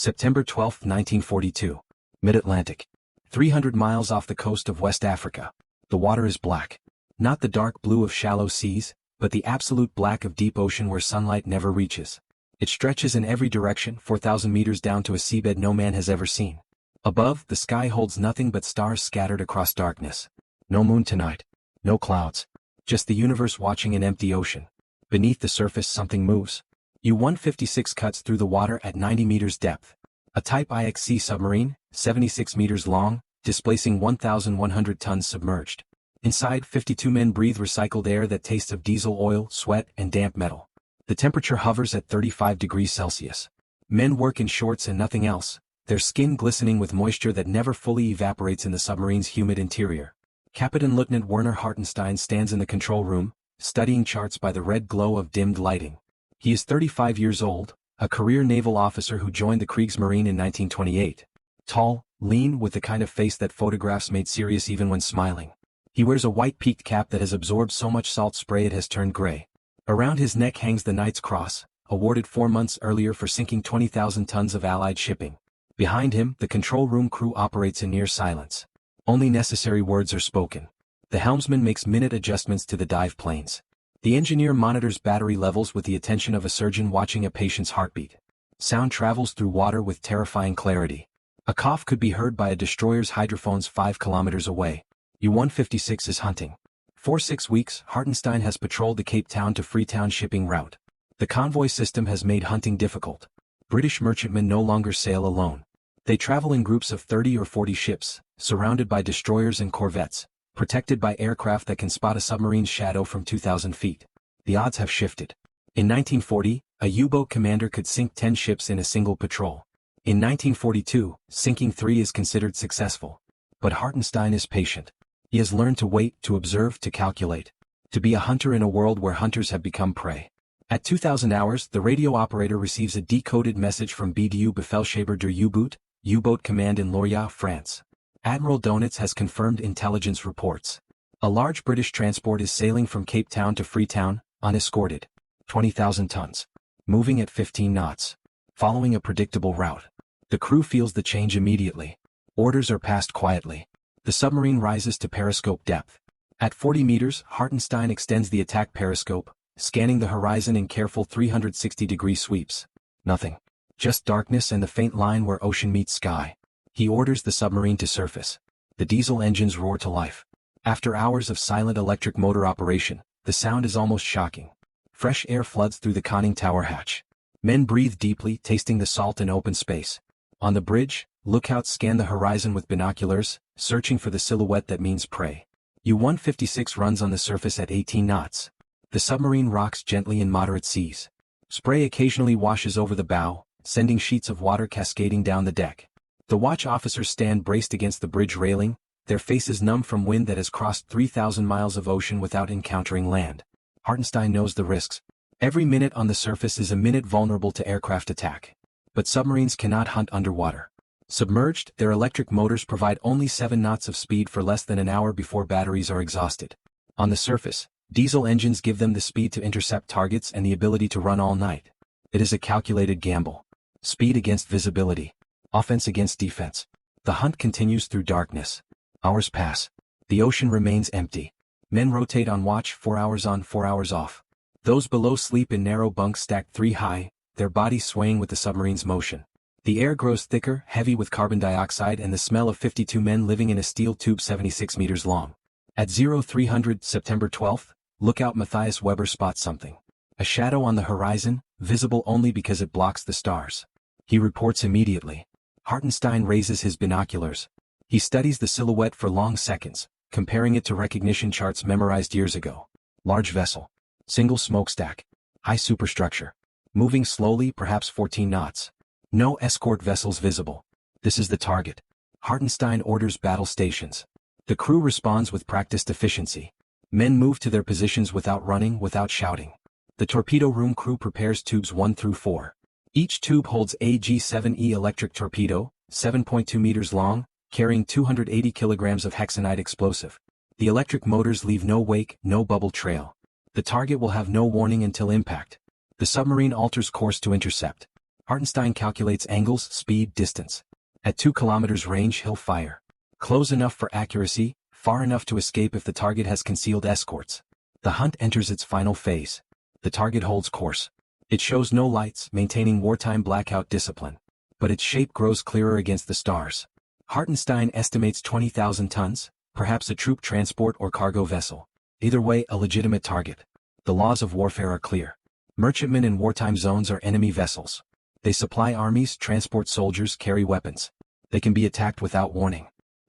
September 12, 1942. Mid-Atlantic. 300 miles off the coast of West Africa. The water is black. Not the dark blue of shallow seas, but the absolute black of deep ocean where sunlight never reaches. It stretches in every direction, 4,000 meters down to a seabed no man has ever seen. Above, the sky holds nothing but stars scattered across darkness. No moon tonight. No clouds. Just the universe watching an empty ocean. Beneath the surface something moves. U-156 cuts through the water at 90 meters depth. A Type IXC submarine, 76 meters long, displacing 1,100 tons submerged. Inside, 52 men breathe recycled air that tastes of diesel oil, sweat, and damp metal. The temperature hovers at 35 degrees Celsius. Men work in shorts and nothing else, their skin glistening with moisture that never fully evaporates in the submarine's humid interior. Kapitänleutnant Werner Hartenstein stands in the control room, studying charts by the red glow of dimmed lighting. He is 35 years old, a career naval officer who joined the Kriegsmarine in 1928. Tall, lean, with the kind of face that photographs made serious even when smiling. He wears a white peaked cap that has absorbed so much salt spray it has turned gray. Around his neck hangs the Knight's Cross, awarded 4 months earlier for sinking 20,000 tons of Allied shipping. Behind him, the control room crew operates in near silence. Only necessary words are spoken. The helmsman makes minute adjustments to the dive planes. The engineer monitors battery levels with the attention of a surgeon watching a patient's heartbeat. Sound travels through water with terrifying clarity. A cough could be heard by a destroyer's hydrophones 5 kilometers away. U-156 is hunting. For 6 weeks, Hartenstein has patrolled the Cape Town to Freetown shipping route. The convoy system has made hunting difficult. British merchantmen no longer sail alone. They travel in groups of 30 or 40 ships, surrounded by destroyers and corvettes, protected by aircraft that can spot a submarine's shadow from 2,000 feet. The odds have shifted. In 1940, a U-boat commander could sink 10 ships in a single patrol. In 1942, sinking 3 is considered successful. But Hartenstein is patient. He has learned to wait, to observe, to calculate. To be a hunter in a world where hunters have become prey. At 2,000 hours, the radio operator receives a decoded message from BDU Befehlshaber der U-Boot, U-Boat Command in Lorient, France. Admiral Donitz has confirmed intelligence reports. A large British transport is sailing from Cape Town to Freetown, unescorted. 20,000 tons. Moving at 15 knots. Following a predictable route. The crew feels the change immediately. Orders are passed quietly. The submarine rises to periscope depth. At 40 meters, Hartenstein extends the attack periscope, scanning the horizon in careful 360-degree sweeps. Nothing. Just darkness and the faint line where ocean meets sky. He orders the submarine to surface. The diesel engines roar to life. After hours of silent electric motor operation, the sound is almost shocking. Fresh air floods through the conning tower hatch. Men breathe deeply, tasting the salt in open space. On the bridge, lookouts scan the horizon with binoculars, searching for the silhouette that means prey. U-156 runs on the surface at 18 knots. The submarine rocks gently in moderate seas. Spray occasionally washes over the bow, sending sheets of water cascading down the deck. The watch officers stand braced against the bridge railing, their faces numb from wind that has crossed 3,000 miles of ocean without encountering land. Hartenstein knows the risks. Every minute on the surface is a minute vulnerable to aircraft attack. But submarines cannot hunt underwater. Submerged, their electric motors provide only 7 knots of speed for less than an hour before batteries are exhausted. On the surface, diesel engines give them the speed to intercept targets and the ability to run all night. It is a calculated gamble. Speed against visibility. Offense against defense. The hunt continues through darkness. Hours pass. The ocean remains empty. Men rotate on watch, 4 hours on, 4 hours off. Those below sleep in narrow bunks stacked 3 high, their bodies swaying with the submarine's motion. The air grows thicker, heavy with carbon dioxide and the smell of 52 men living in a steel tube 76 meters long. At 0300 September 12th, lookout Matthias Weber spots something. A shadow on the horizon, visible only because it blocks the stars. He reports immediately. Hartenstein raises his binoculars. He studies the silhouette for long seconds, comparing it to recognition charts memorized years ago. Large vessel. Single smokestack. High superstructure. Moving slowly, perhaps 14 knots. No escort vessels visible. This is the target. Hartenstein orders battle stations. The crew responds with practiced efficiency. Men move to their positions without running, without shouting. The torpedo room crew prepares tubes 1 through 4. Each tube holds a G7E electric torpedo, 7.2 meters long, carrying 280 kilograms of hexanide explosive. The electric motors leave no wake, no bubble trail. The target will have no warning until impact. The submarine alters course to intercept. Hartenstein calculates angles, speed, distance. At 2 kilometers range he'll fire. Close enough for accuracy, far enough to escape if the target has concealed escorts. The hunt enters its final phase. The target holds course. It shows no lights, maintaining wartime blackout discipline. But its shape grows clearer against the stars. Hartenstein estimates 20,000 tons, perhaps a troop transport or cargo vessel. Either way, a legitimate target. The laws of warfare are clear. Merchantmen in wartime zones are enemy vessels. They supply armies, transport soldiers, carry weapons. They can be attacked without warning.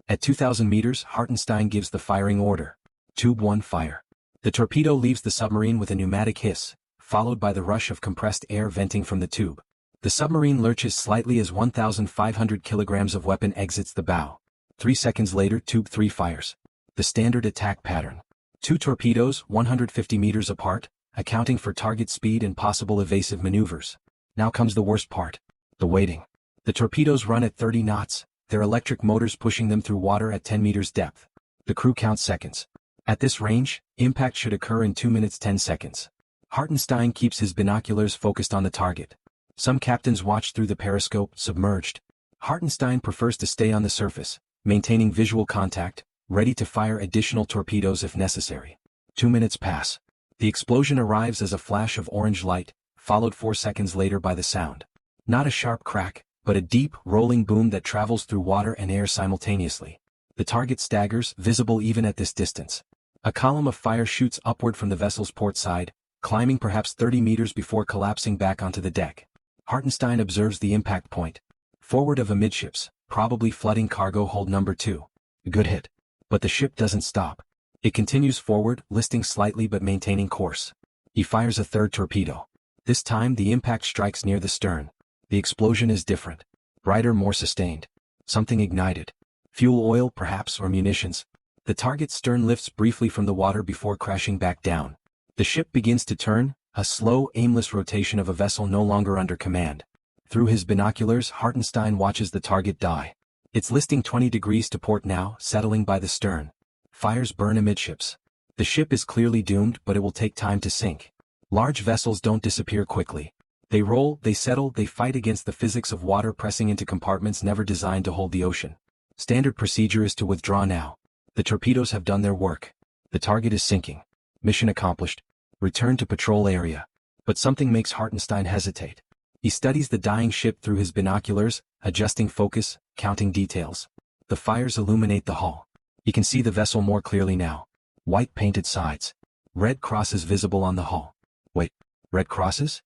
At 2,000 meters, Hartenstein gives the firing order. Tube 1 fire. The torpedo leaves the submarine with a pneumatic hiss, followed by the rush of compressed air venting from the tube. The submarine lurches slightly as 1,500 kilograms of weapon exits the bow. 3 seconds later, tube 3 fires. The standard attack pattern. 2 torpedoes, 150 meters apart, accounting for target speed and possible evasive maneuvers. Now comes the worst part. The waiting. The torpedoes run at 30 knots, their electric motors pushing them through water at 10 meters depth. The crew counts seconds. At this range, impact should occur in 2 minutes 10 seconds. Hartenstein keeps his binoculars focused on the target. Some captains watch through the periscope, submerged. Hartenstein prefers to stay on the surface, maintaining visual contact, ready to fire additional torpedoes if necessary. 2 minutes pass. The explosion arrives as a flash of orange light, followed 4 seconds later by the sound. Not a sharp crack, but a deep, rolling boom that travels through water and air simultaneously. The target staggers, visible even at this distance. A column of fire shoots upward from the vessel's port side, climbing perhaps 30 meters before collapsing back onto the deck. Hartenstein observes the impact point. Forward of amidships, probably flooding cargo hold number 2. A good hit. But the ship doesn't stop. It continues forward, listing slightly but maintaining course. He fires a 3rd torpedo. This time the impact strikes near the stern. The explosion is different. Brighter, more sustained. Something ignited. Fuel oil, perhaps, or munitions. The target's stern lifts briefly from the water before crashing back down. The ship begins to turn, a slow, aimless rotation of a vessel no longer under command. Through his binoculars, Hartenstein watches the target die. It's listing 20 degrees to port now, settling by the stern. Fires burn amidships. The ship is clearly doomed, but it will take time to sink. Large vessels don't disappear quickly. They roll, they settle, they fight against the physics of water pressing into compartments never designed to hold the ocean. Standard procedure is to withdraw now. The torpedoes have done their work. The target is sinking. Mission accomplished. Return to patrol area. But something makes Hartenstein hesitate. He studies the dying ship through his binoculars, adjusting focus, counting details. The fires illuminate the hull. He can see the vessel more clearly now. White painted sides. Red crosses visible on the hull. Wait, red crosses?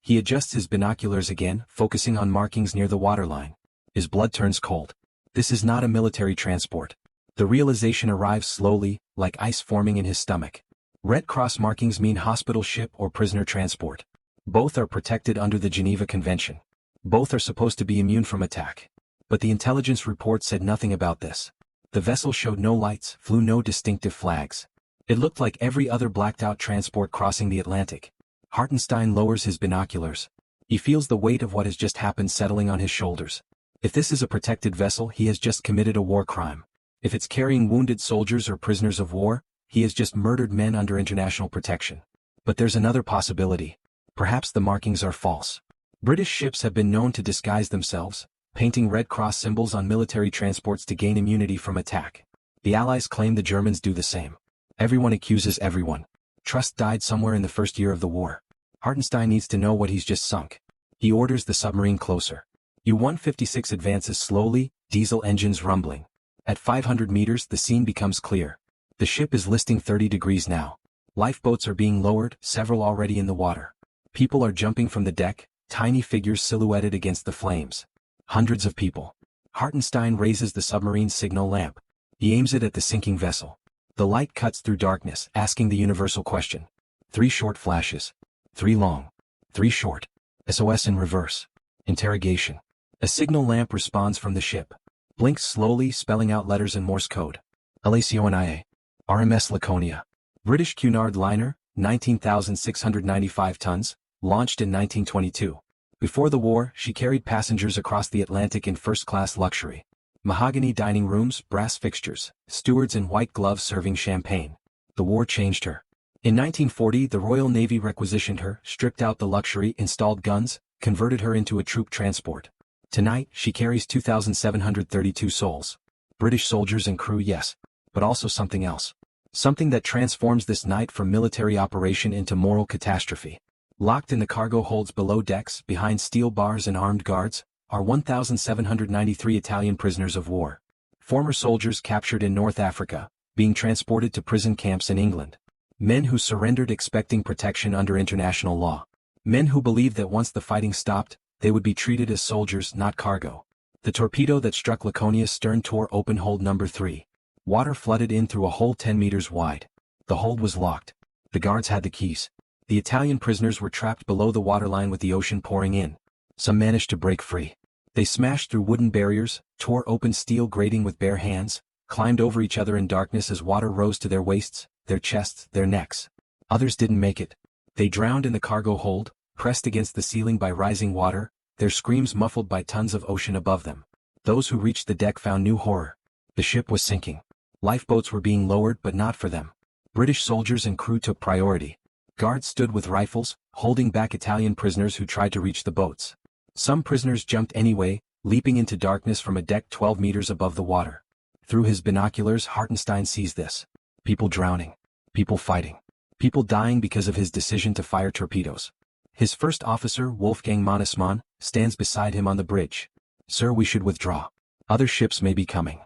He adjusts his binoculars again, focusing on markings near the waterline. His blood turns cold. This is not a military transport. The realization arrives slowly, like ice forming in his stomach. Red cross markings mean hospital ship or prisoner transport. Both are protected under the Geneva Convention. Both are supposed to be immune from attack. But the intelligence report said nothing about this. The vessel showed no lights, flew no distinctive flags. It looked like every other blacked-out transport crossing the Atlantic. Hartenstein lowers his binoculars. He feels the weight of what has just happened settling on his shoulders. If this is a protected vessel, he has just committed a war crime. If it's carrying wounded soldiers or prisoners of war, he has just murdered men under international protection. But there's another possibility. Perhaps the markings are false. British ships have been known to disguise themselves, painting Red Cross symbols on military transports to gain immunity from attack. The Allies claim the Germans do the same. Everyone accuses everyone. Trust died somewhere in the first year of the war. Hartenstein needs to know what he's just sunk. He orders the submarine closer. U-156 advances slowly, diesel engines rumbling. At 500 meters the scene becomes clear. The ship is listing 30 degrees now. Lifeboats are being lowered, several already in the water. People are jumping from the deck, tiny figures silhouetted against the flames. Hundreds of people. Hartenstein raises the submarine's signal lamp. He aims it at the sinking vessel. The light cuts through darkness, asking the universal question. 3 short flashes. 3 long. 3 short. SOS in reverse. Interrogation. A signal lamp responds from the ship. Blinks slowly, spelling out letters in Morse code. LACONIA. RMS Laconia. British Cunard liner, 19,695 tons, launched in 1922. Before the war, she carried passengers across the Atlantic in first-class luxury. Mahogany dining rooms, brass fixtures, stewards in white gloves serving champagne. The war changed her. In 1940, the Royal Navy requisitioned her, stripped out the luxury, installed guns, converted her into a troop transport. Tonight, she carries 2,732 souls. British soldiers and crew, yes. But also something else. Something that transforms this night from military operation into moral catastrophe. Locked in the cargo holds below decks, behind steel bars and armed guards, are 1,793 Italian prisoners of war. Former soldiers captured in North Africa, being transported to prison camps in England. Men who surrendered expecting protection under international law. Men who believed that once the fighting stopped, they would be treated as soldiers, not cargo. The torpedo that struck Laconia's stern tore open hold number 3. Water flooded in through a hole 10 meters wide. The hold was locked. The guards had the keys. The Italian prisoners were trapped below the waterline with the ocean pouring in. Some managed to break free. They smashed through wooden barriers, tore open steel grating with bare hands, climbed over each other in darkness as water rose to their waists, their chests, their necks. Others didn't make it. They drowned in the cargo hold, pressed against the ceiling by rising water, their screams muffled by tons of ocean above them. Those who reached the deck found new horror. The ship was sinking. Lifeboats were being lowered, but not for them. British soldiers and crew took priority. Guards stood with rifles, holding back Italian prisoners who tried to reach the boats. Some prisoners jumped anyway, leaping into darkness from a deck 12 meters above the water. Through his binoculars, Hartenstein sees this. People drowning. People fighting. People dying because of his decision to fire torpedoes. His first officer, Wolfgang Mannesmann, stands beside him on the bridge. Sir, we should withdraw. Other ships may be coming.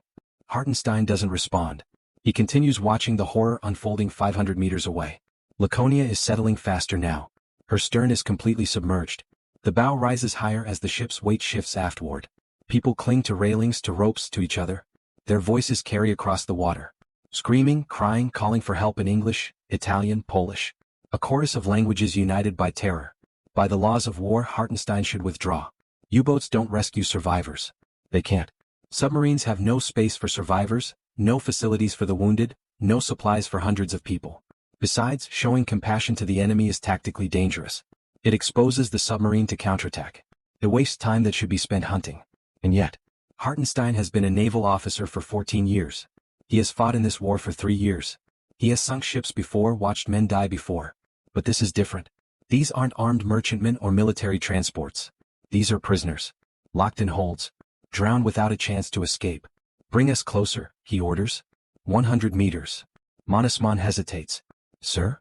Hartenstein doesn't respond. He continues watching the horror unfolding 500 meters away. Laconia is settling faster now. Her stern is completely submerged. The bow rises higher as the ship's weight shifts aftward. People cling to railings, to ropes, to each other. Their voices carry across the water. Screaming, crying, calling for help in English, Italian, Polish. A chorus of languages united by terror. By the laws of war, Hartenstein should withdraw. U-boats don't rescue survivors. They can't. Submarines have no space for survivors, no facilities for the wounded, no supplies for hundreds of people. Besides, showing compassion to the enemy is tactically dangerous. It exposes the submarine to counterattack. It wastes time that should be spent hunting. And yet, Hartenstein has been a naval officer for 14 years. He has fought in this war for 3 years. He has sunk ships before, watched men die before. But this is different. These aren't armed merchantmen or military transports. These are prisoners. Locked in holds. Drowned without a chance to escape. Bring us closer, he orders. 100 meters. Mannesmann hesitates. Sir?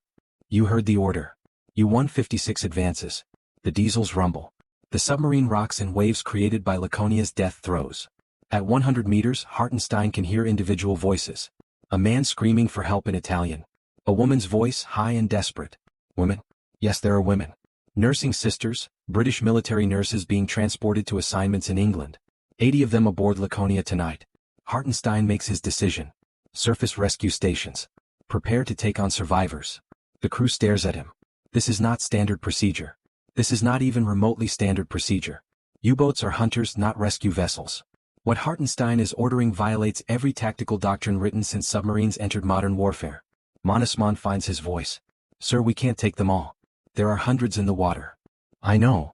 You heard the order. U-156 advances. The diesels rumble. The submarine rocks in waves created by Laconia's death throes. At 100 meters, Hartenstein can hear individual voices. A man screaming for help in Italian. A woman's voice, high and desperate. Women? Yes, there are women. Nursing sisters, British military nurses being transported to assignments in England. 80 of them aboard Laconia tonight. Hartenstein makes his decision. Surface rescue stations. Prepare to take on survivors. The crew stares at him. This is not standard procedure. This is not even remotely standard procedure. U-boats are hunters, not rescue vessels. What Hartenstein is ordering violates every tactical doctrine written since submarines entered modern warfare. Mannesmann finds his voice. Sir, we can't take them all. There are hundreds in the water. I know.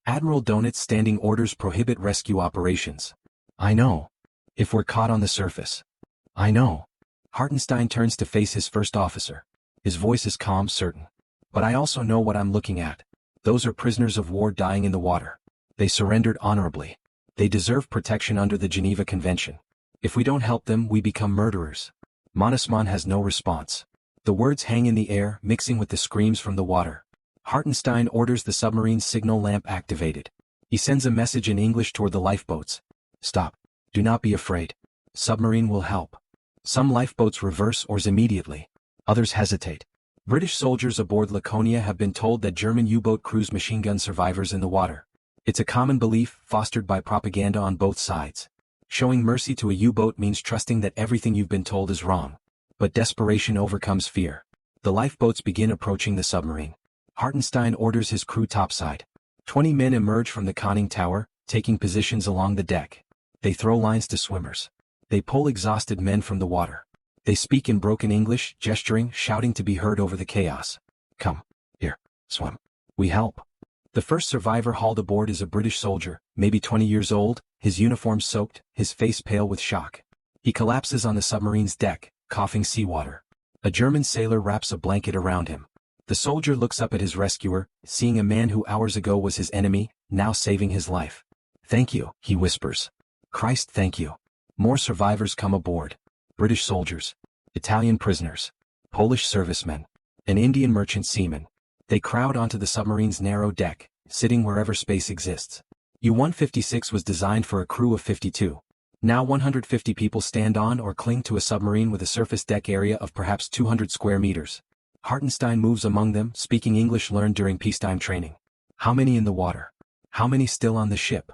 Admiral Donit's standing orders prohibit rescue operations. I know. If we're caught on the surface. I know. Hartenstein turns to face his first officer. His voice is calm, certain. But I also know what I'm looking at. Those are prisoners of war dying in the water. They surrendered honorably. They deserve protection under the Geneva Convention. If we don't help them, we become murderers. Mannesmann has no response. The words hang in the air, mixing with the screams from the water. Hartenstein orders the submarine's signal lamp activated. He sends a message in English toward the lifeboats. Stop. Do not be afraid. Submarine will help. Some lifeboats reverse oars immediately. Others hesitate. British soldiers aboard Laconia have been told that German U-boat crews machine gun survivors in the water. It's a common belief, fostered by propaganda on both sides. Showing mercy to a U-boat means trusting that everything you've been told is wrong. But desperation overcomes fear. The lifeboats begin approaching the submarine. Hartenstein orders his crew topside. 20 men emerge from the conning tower, taking positions along the deck. They throw lines to swimmers. They pull exhausted men from the water. They speak in broken English, gesturing, shouting to be heard over the chaos. Come. Here. Swim. We help. The first survivor hauled aboard is a British soldier, maybe 20 years old, his uniform soaked, his face pale with shock. He collapses on the submarine's deck, coughing seawater. A German sailor wraps a blanket around him. The soldier looks up at his rescuer, seeing a man who hours ago was his enemy, now saving his life. "Thank you," he whispers. "Christ, thank you." More survivors come aboard. British soldiers, Italian prisoners, Polish servicemen, and Indian merchant seamen. They crowd onto the submarine's narrow deck, sitting wherever space exists. U-156 was designed for a crew of 52. Now 150 people stand on or cling to a submarine with a surface deck area of perhaps 200 square meters. Hartenstein moves among them, speaking English learned during peacetime training. How many in the water? How many still on the ship?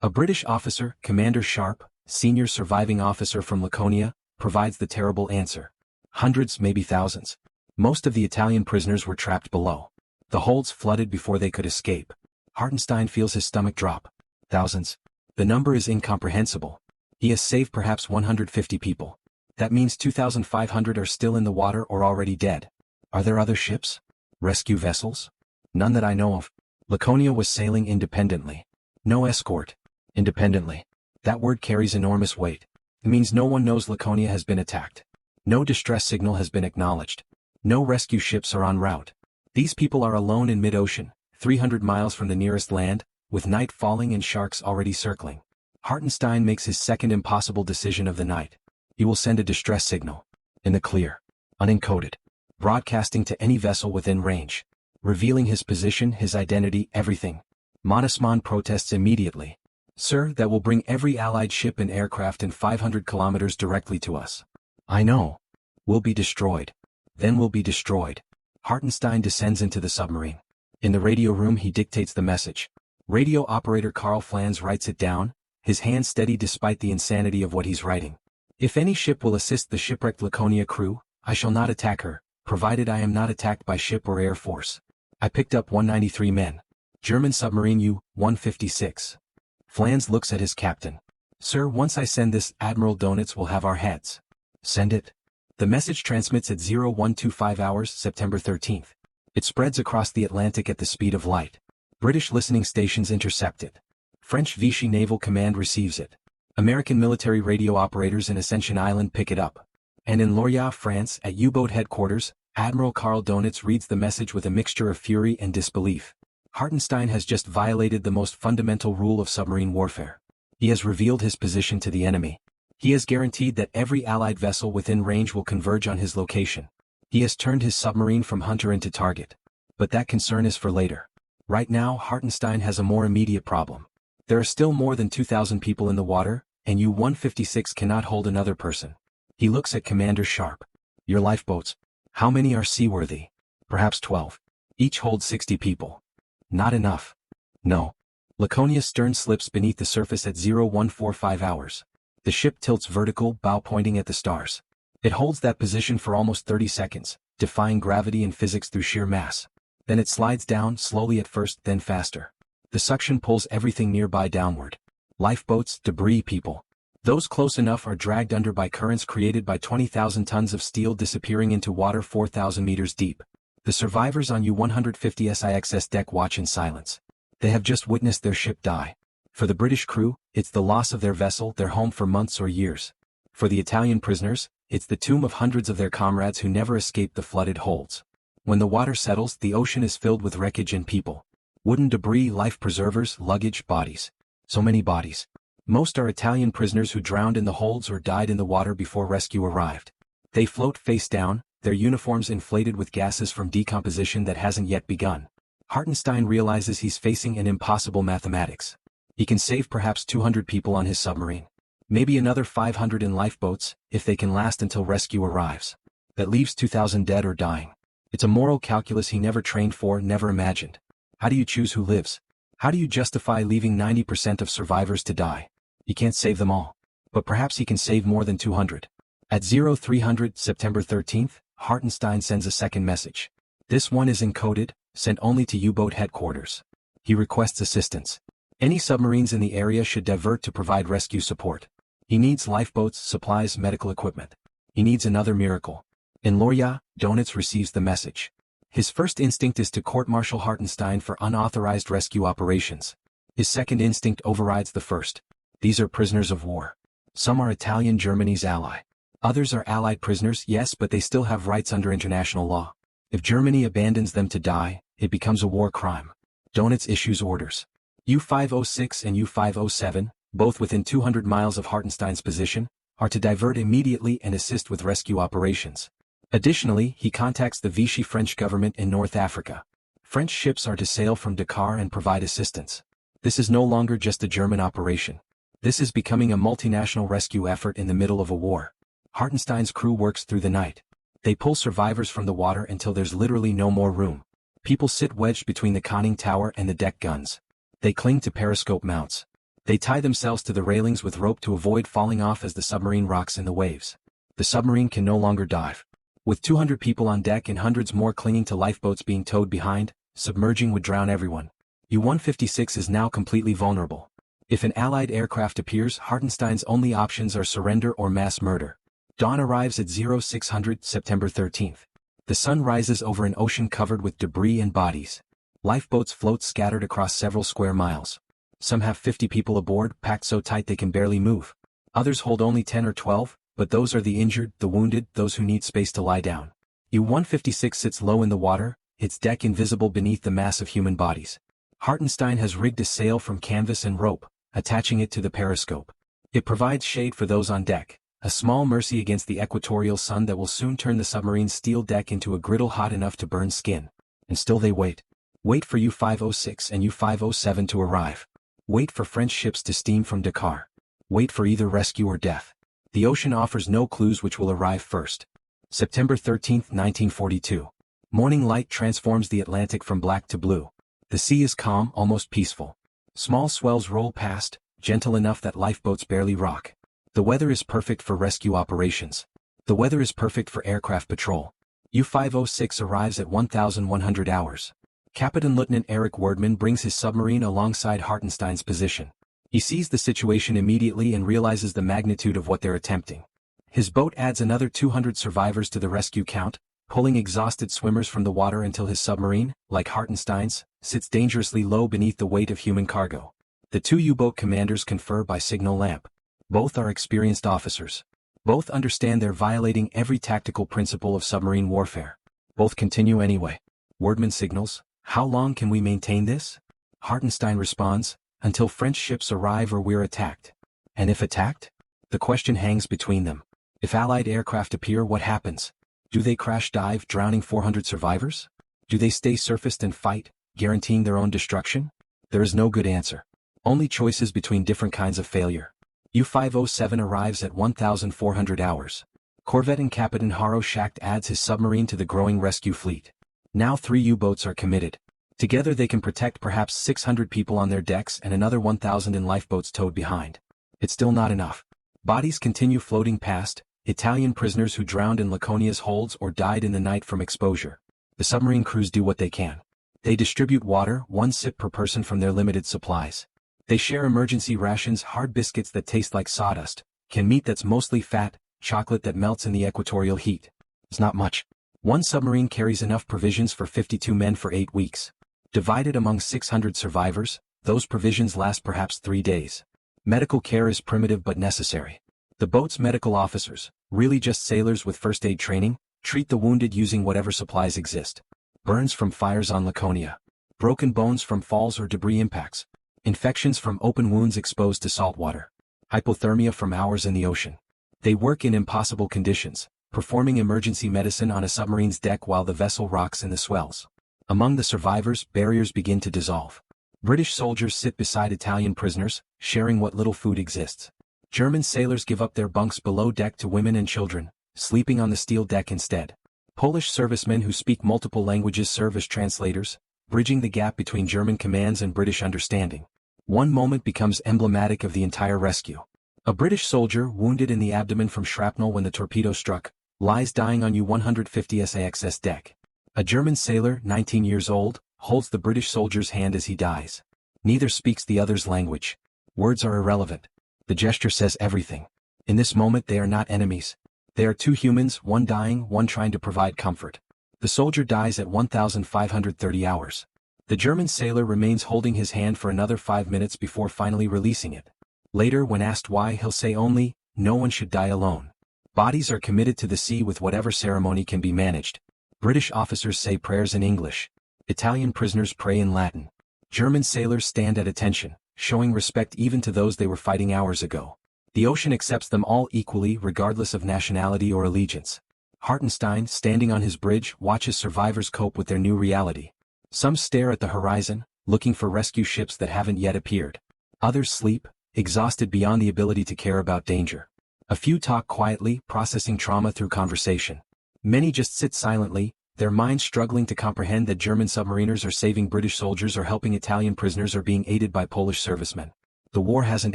A British officer, Commander Sharp, senior surviving officer from Laconia, provides the terrible answer. Hundreds, maybe thousands. Most of the Italian prisoners were trapped below. The holds flooded before they could escape. Hartenstein feels his stomach drop. Thousands. The number is incomprehensible. He has saved perhaps 150 people. That means 2,500 are still in the water or already dead. Are there other ships? Rescue vessels? None that I know of. Laconia was sailing independently. No escort. Independently. That word carries enormous weight. It means no one knows Laconia has been attacked. No distress signal has been acknowledged. No rescue ships are en route. These people are alone in mid-ocean, 300 miles from the nearest land, with night falling and sharks already circling. Hartenstein makes his second impossible decision of the night. He will send a distress signal. In the clear. Unencoded. Broadcasting to any vessel within range. Revealing his position, his identity, everything. Monisman protests immediately. "Sir, that will bring every Allied ship and aircraft in 500 kilometers directly to us." "I know. We'll be destroyed. Then we'll be destroyed." Hartenstein descends into the submarine. In the radio room he dictates the message. Radio operator Carl Flans writes it down, his hand steady despite the insanity of what he's writing. "If any ship will assist the shipwrecked Laconia crew, I shall not attack her, provided I am not attacked by ship or air force. I picked up 193 men. German submarine U-156. Flans looks at his captain. "Sir, once I send this, Admiral Donitz will have our heads." "Send it." The message transmits at 0125 hours, September 13th. It spreads across the Atlantic at the speed of light. British listening stations intercept it. French Vichy Naval Command receives it. American military radio operators in Ascension Island pick it up. And in Lorient, France, at U-boat headquarters, Admiral Karl Donitz reads the message with a mixture of fury and disbelief. Hartenstein has just violated the most fundamental rule of submarine warfare. He has revealed his position to the enemy. He has guaranteed that every Allied vessel within range will converge on his location. He has turned his submarine from hunter into target. But that concern is for later. Right now, Hartenstein has a more immediate problem. There are still more than 2,000 people in the water, and U-156 cannot hold another person. He looks at Commander Sharp. "Your lifeboats. How many are seaworthy?" "Perhaps 12. Each holds 60 people." "Not enough." "No." Laconia's stern slips beneath the surface at 0145 hours. The ship tilts vertical, bow pointing at the stars. It holds that position for almost 30 seconds, defying gravity and physics through sheer mass. Then it slides down, slowly at first, then faster. The suction pulls everything nearby downward. Lifeboats, debris, people. Those close enough are dragged under by currents created by 20,000 tons of steel disappearing into water 4,000 meters deep. The survivors on U-150SIX's deck watch in silence. They have just witnessed their ship die. For the British crew, it's the loss of their vessel, their home for months or years. For the Italian prisoners, it's the tomb of hundreds of their comrades who never escaped the flooded holds. When the water settles, the ocean is filled with wreckage and people. Wooden debris, life preservers, luggage, bodies. So many bodies. Most are Italian prisoners who drowned in the holds or died in the water before rescue arrived. They float face down, their uniforms inflated with gases from decomposition that hasn't yet begun. Hartenstein realizes he's facing an impossible mathematics. He can save perhaps 200 people on his submarine. Maybe another 500 in lifeboats, if they can last until rescue arrives. That leaves 2,000 dead or dying. It's a moral calculus he never trained for, never imagined. How do you choose who lives? How do you justify leaving 90% of survivors to die? He can't save them all. But perhaps he can save more than 200. At 0300, September 13th, Hartenstein sends a second message. This one is encoded, sent only to U-boat headquarters. He requests assistance. Any submarines in the area should divert to provide rescue support. He needs lifeboats, supplies, medical equipment. He needs another miracle. In Lorient, Donitz receives the message. His first instinct is to court-martial Hartenstein for unauthorized rescue operations. His second instinct overrides the first. These are prisoners of war. Some are Italian Germany's ally. Others are Allied prisoners, yes, but they still have rights under international law. If Germany abandons them to die, it becomes a war crime. Donitz issues orders. U-506 and U-507, both within 200 miles of Hartenstein's position, are to divert immediately and assist with rescue operations. Additionally, he contacts the Vichy French government in North Africa. French ships are to sail from Dakar and provide assistance. This is no longer just a German operation. This is becoming a multinational rescue effort in the middle of a war. Hartenstein's crew works through the night. They pull survivors from the water until there's literally no more room. People sit wedged between the conning tower and the deck guns. They cling to periscope mounts. They tie themselves to the railings with rope to avoid falling off as the submarine rocks in the waves. The submarine can no longer dive. With 200 people on deck and hundreds more clinging to lifeboats being towed behind, submerging would drown everyone. U-156 is now completely vulnerable. If an Allied aircraft appears, Hartenstein's only options are surrender or mass murder. Dawn arrives at 0600 September 13th. The sun rises over an ocean covered with debris and bodies. Lifeboats float scattered across several square miles. Some have 50 people aboard, packed so tight they can barely move. Others hold only 10 or 12, but those are the injured, the wounded, those who need space to lie down. U-156 sits low in the water, its deck invisible beneath the mass of human bodies. Hartenstein has rigged a sail from canvas and rope, attaching it to the periscope. It provides shade for those on deck, a small mercy against the equatorial sun that will soon turn the submarine's steel deck into a griddle hot enough to burn skin. And still they wait. Wait for U-506 and U-507 to arrive. Wait for French ships to steam from Dakar. Wait for either rescue or death. The ocean offers no clues which will arrive first. September 13, 1942. Morning light transforms the Atlantic from black to blue. The sea is calm, almost peaceful. Small swells roll past, gentle enough that lifeboats barely rock. The weather is perfect for rescue operations. The weather is perfect for aircraft patrol. U-506 arrives at 1,100 hours. Kapitänleutnant Erich Werdman brings his submarine alongside Hartenstein's position. He sees the situation immediately and realizes the magnitude of what they're attempting. His boat adds another 200 survivors to the rescue count, pulling exhausted swimmers from the water until his submarine, like Hartenstein's, sits dangerously low beneath the weight of human cargo. The two U-boat commanders confer by signal lamp. Both are experienced officers. Both understand they're violating every tactical principle of submarine warfare. Both continue anyway. Werdman signals, "How long can we maintain this?" Hartenstein responds, "Until French ships arrive or we're attacked." And if attacked? The question hangs between them. If Allied aircraft appear, what happens? Do they crash dive, drowning 400 survivors? Do they stay surfaced and fight, guaranteeing their own destruction? There is no good answer. Only choices between different kinds of failure. U-507 arrives at 1,400 hours. Corvette and Captain Haro Schacht adds his submarine to the growing rescue fleet. Now 3 U-boats are committed. Together they can protect perhaps 600 people on their decks and another 1,000 in lifeboats towed behind. It's still not enough. Bodies continue floating past, Italian prisoners who drowned in Laconia's holds or died in the night from exposure. The submarine crews do what they can. They distribute water, 1 sip per person from their limited supplies. They share emergency rations, hard biscuits that taste like sawdust, canned meat that's mostly fat, chocolate that melts in the equatorial heat. It's not much. 1 submarine carries enough provisions for 52 men for 8 weeks. Divided among 600 survivors, those provisions last perhaps 3 days. Medical care is primitive but necessary. The boat's medical officers, really just sailors with first aid training, treat the wounded using whatever supplies exist. Burns from fires on Laconia. Broken bones from falls or debris impacts. Infections from open wounds exposed to salt water. Hypothermia from hours in the ocean. They work in impossible conditions, performing emergency medicine on a submarine's deck while the vessel rocks in the swells. Among the survivors, barriers begin to dissolve. British soldiers sit beside Italian prisoners, sharing what little food exists. German sailors give up their bunks below deck to women and children, sleeping on the steel deck instead. Polish servicemen who speak multiple languages serve as translators, bridging the gap between German commands and British understanding. One moment becomes emblematic of the entire rescue. A British soldier, wounded in the abdomen from shrapnel when the torpedo struck, lies dying on U-150 SAXS deck. A German sailor, 19 years old, holds the British soldier's hand as he dies. Neither speaks the other's language. Words are irrelevant. The gesture says everything. In this moment they are not enemies. They are 2 humans, one dying, one trying to provide comfort. The soldier dies at 1,530 hours. The German sailor remains holding his hand for another 5 minutes before finally releasing it. Later, when asked why, he'll say only, "No one should die alone." Bodies are committed to the sea with whatever ceremony can be managed. British officers say prayers in English. Italian prisoners pray in Latin. German sailors stand at attention, showing respect even to those they were fighting hours ago. The ocean accepts them all equally regardless of nationality or allegiance. Hartenstein, standing on his bridge, watches survivors cope with their new reality. Some stare at the horizon, looking for rescue ships that haven't yet appeared. Others sleep, exhausted beyond the ability to care about danger. A few talk quietly, processing trauma through conversation. Many just sit silently, their minds struggling to comprehend that German submariners are saving British soldiers or helping Italian prisoners or being aided by Polish servicemen. The war hasn't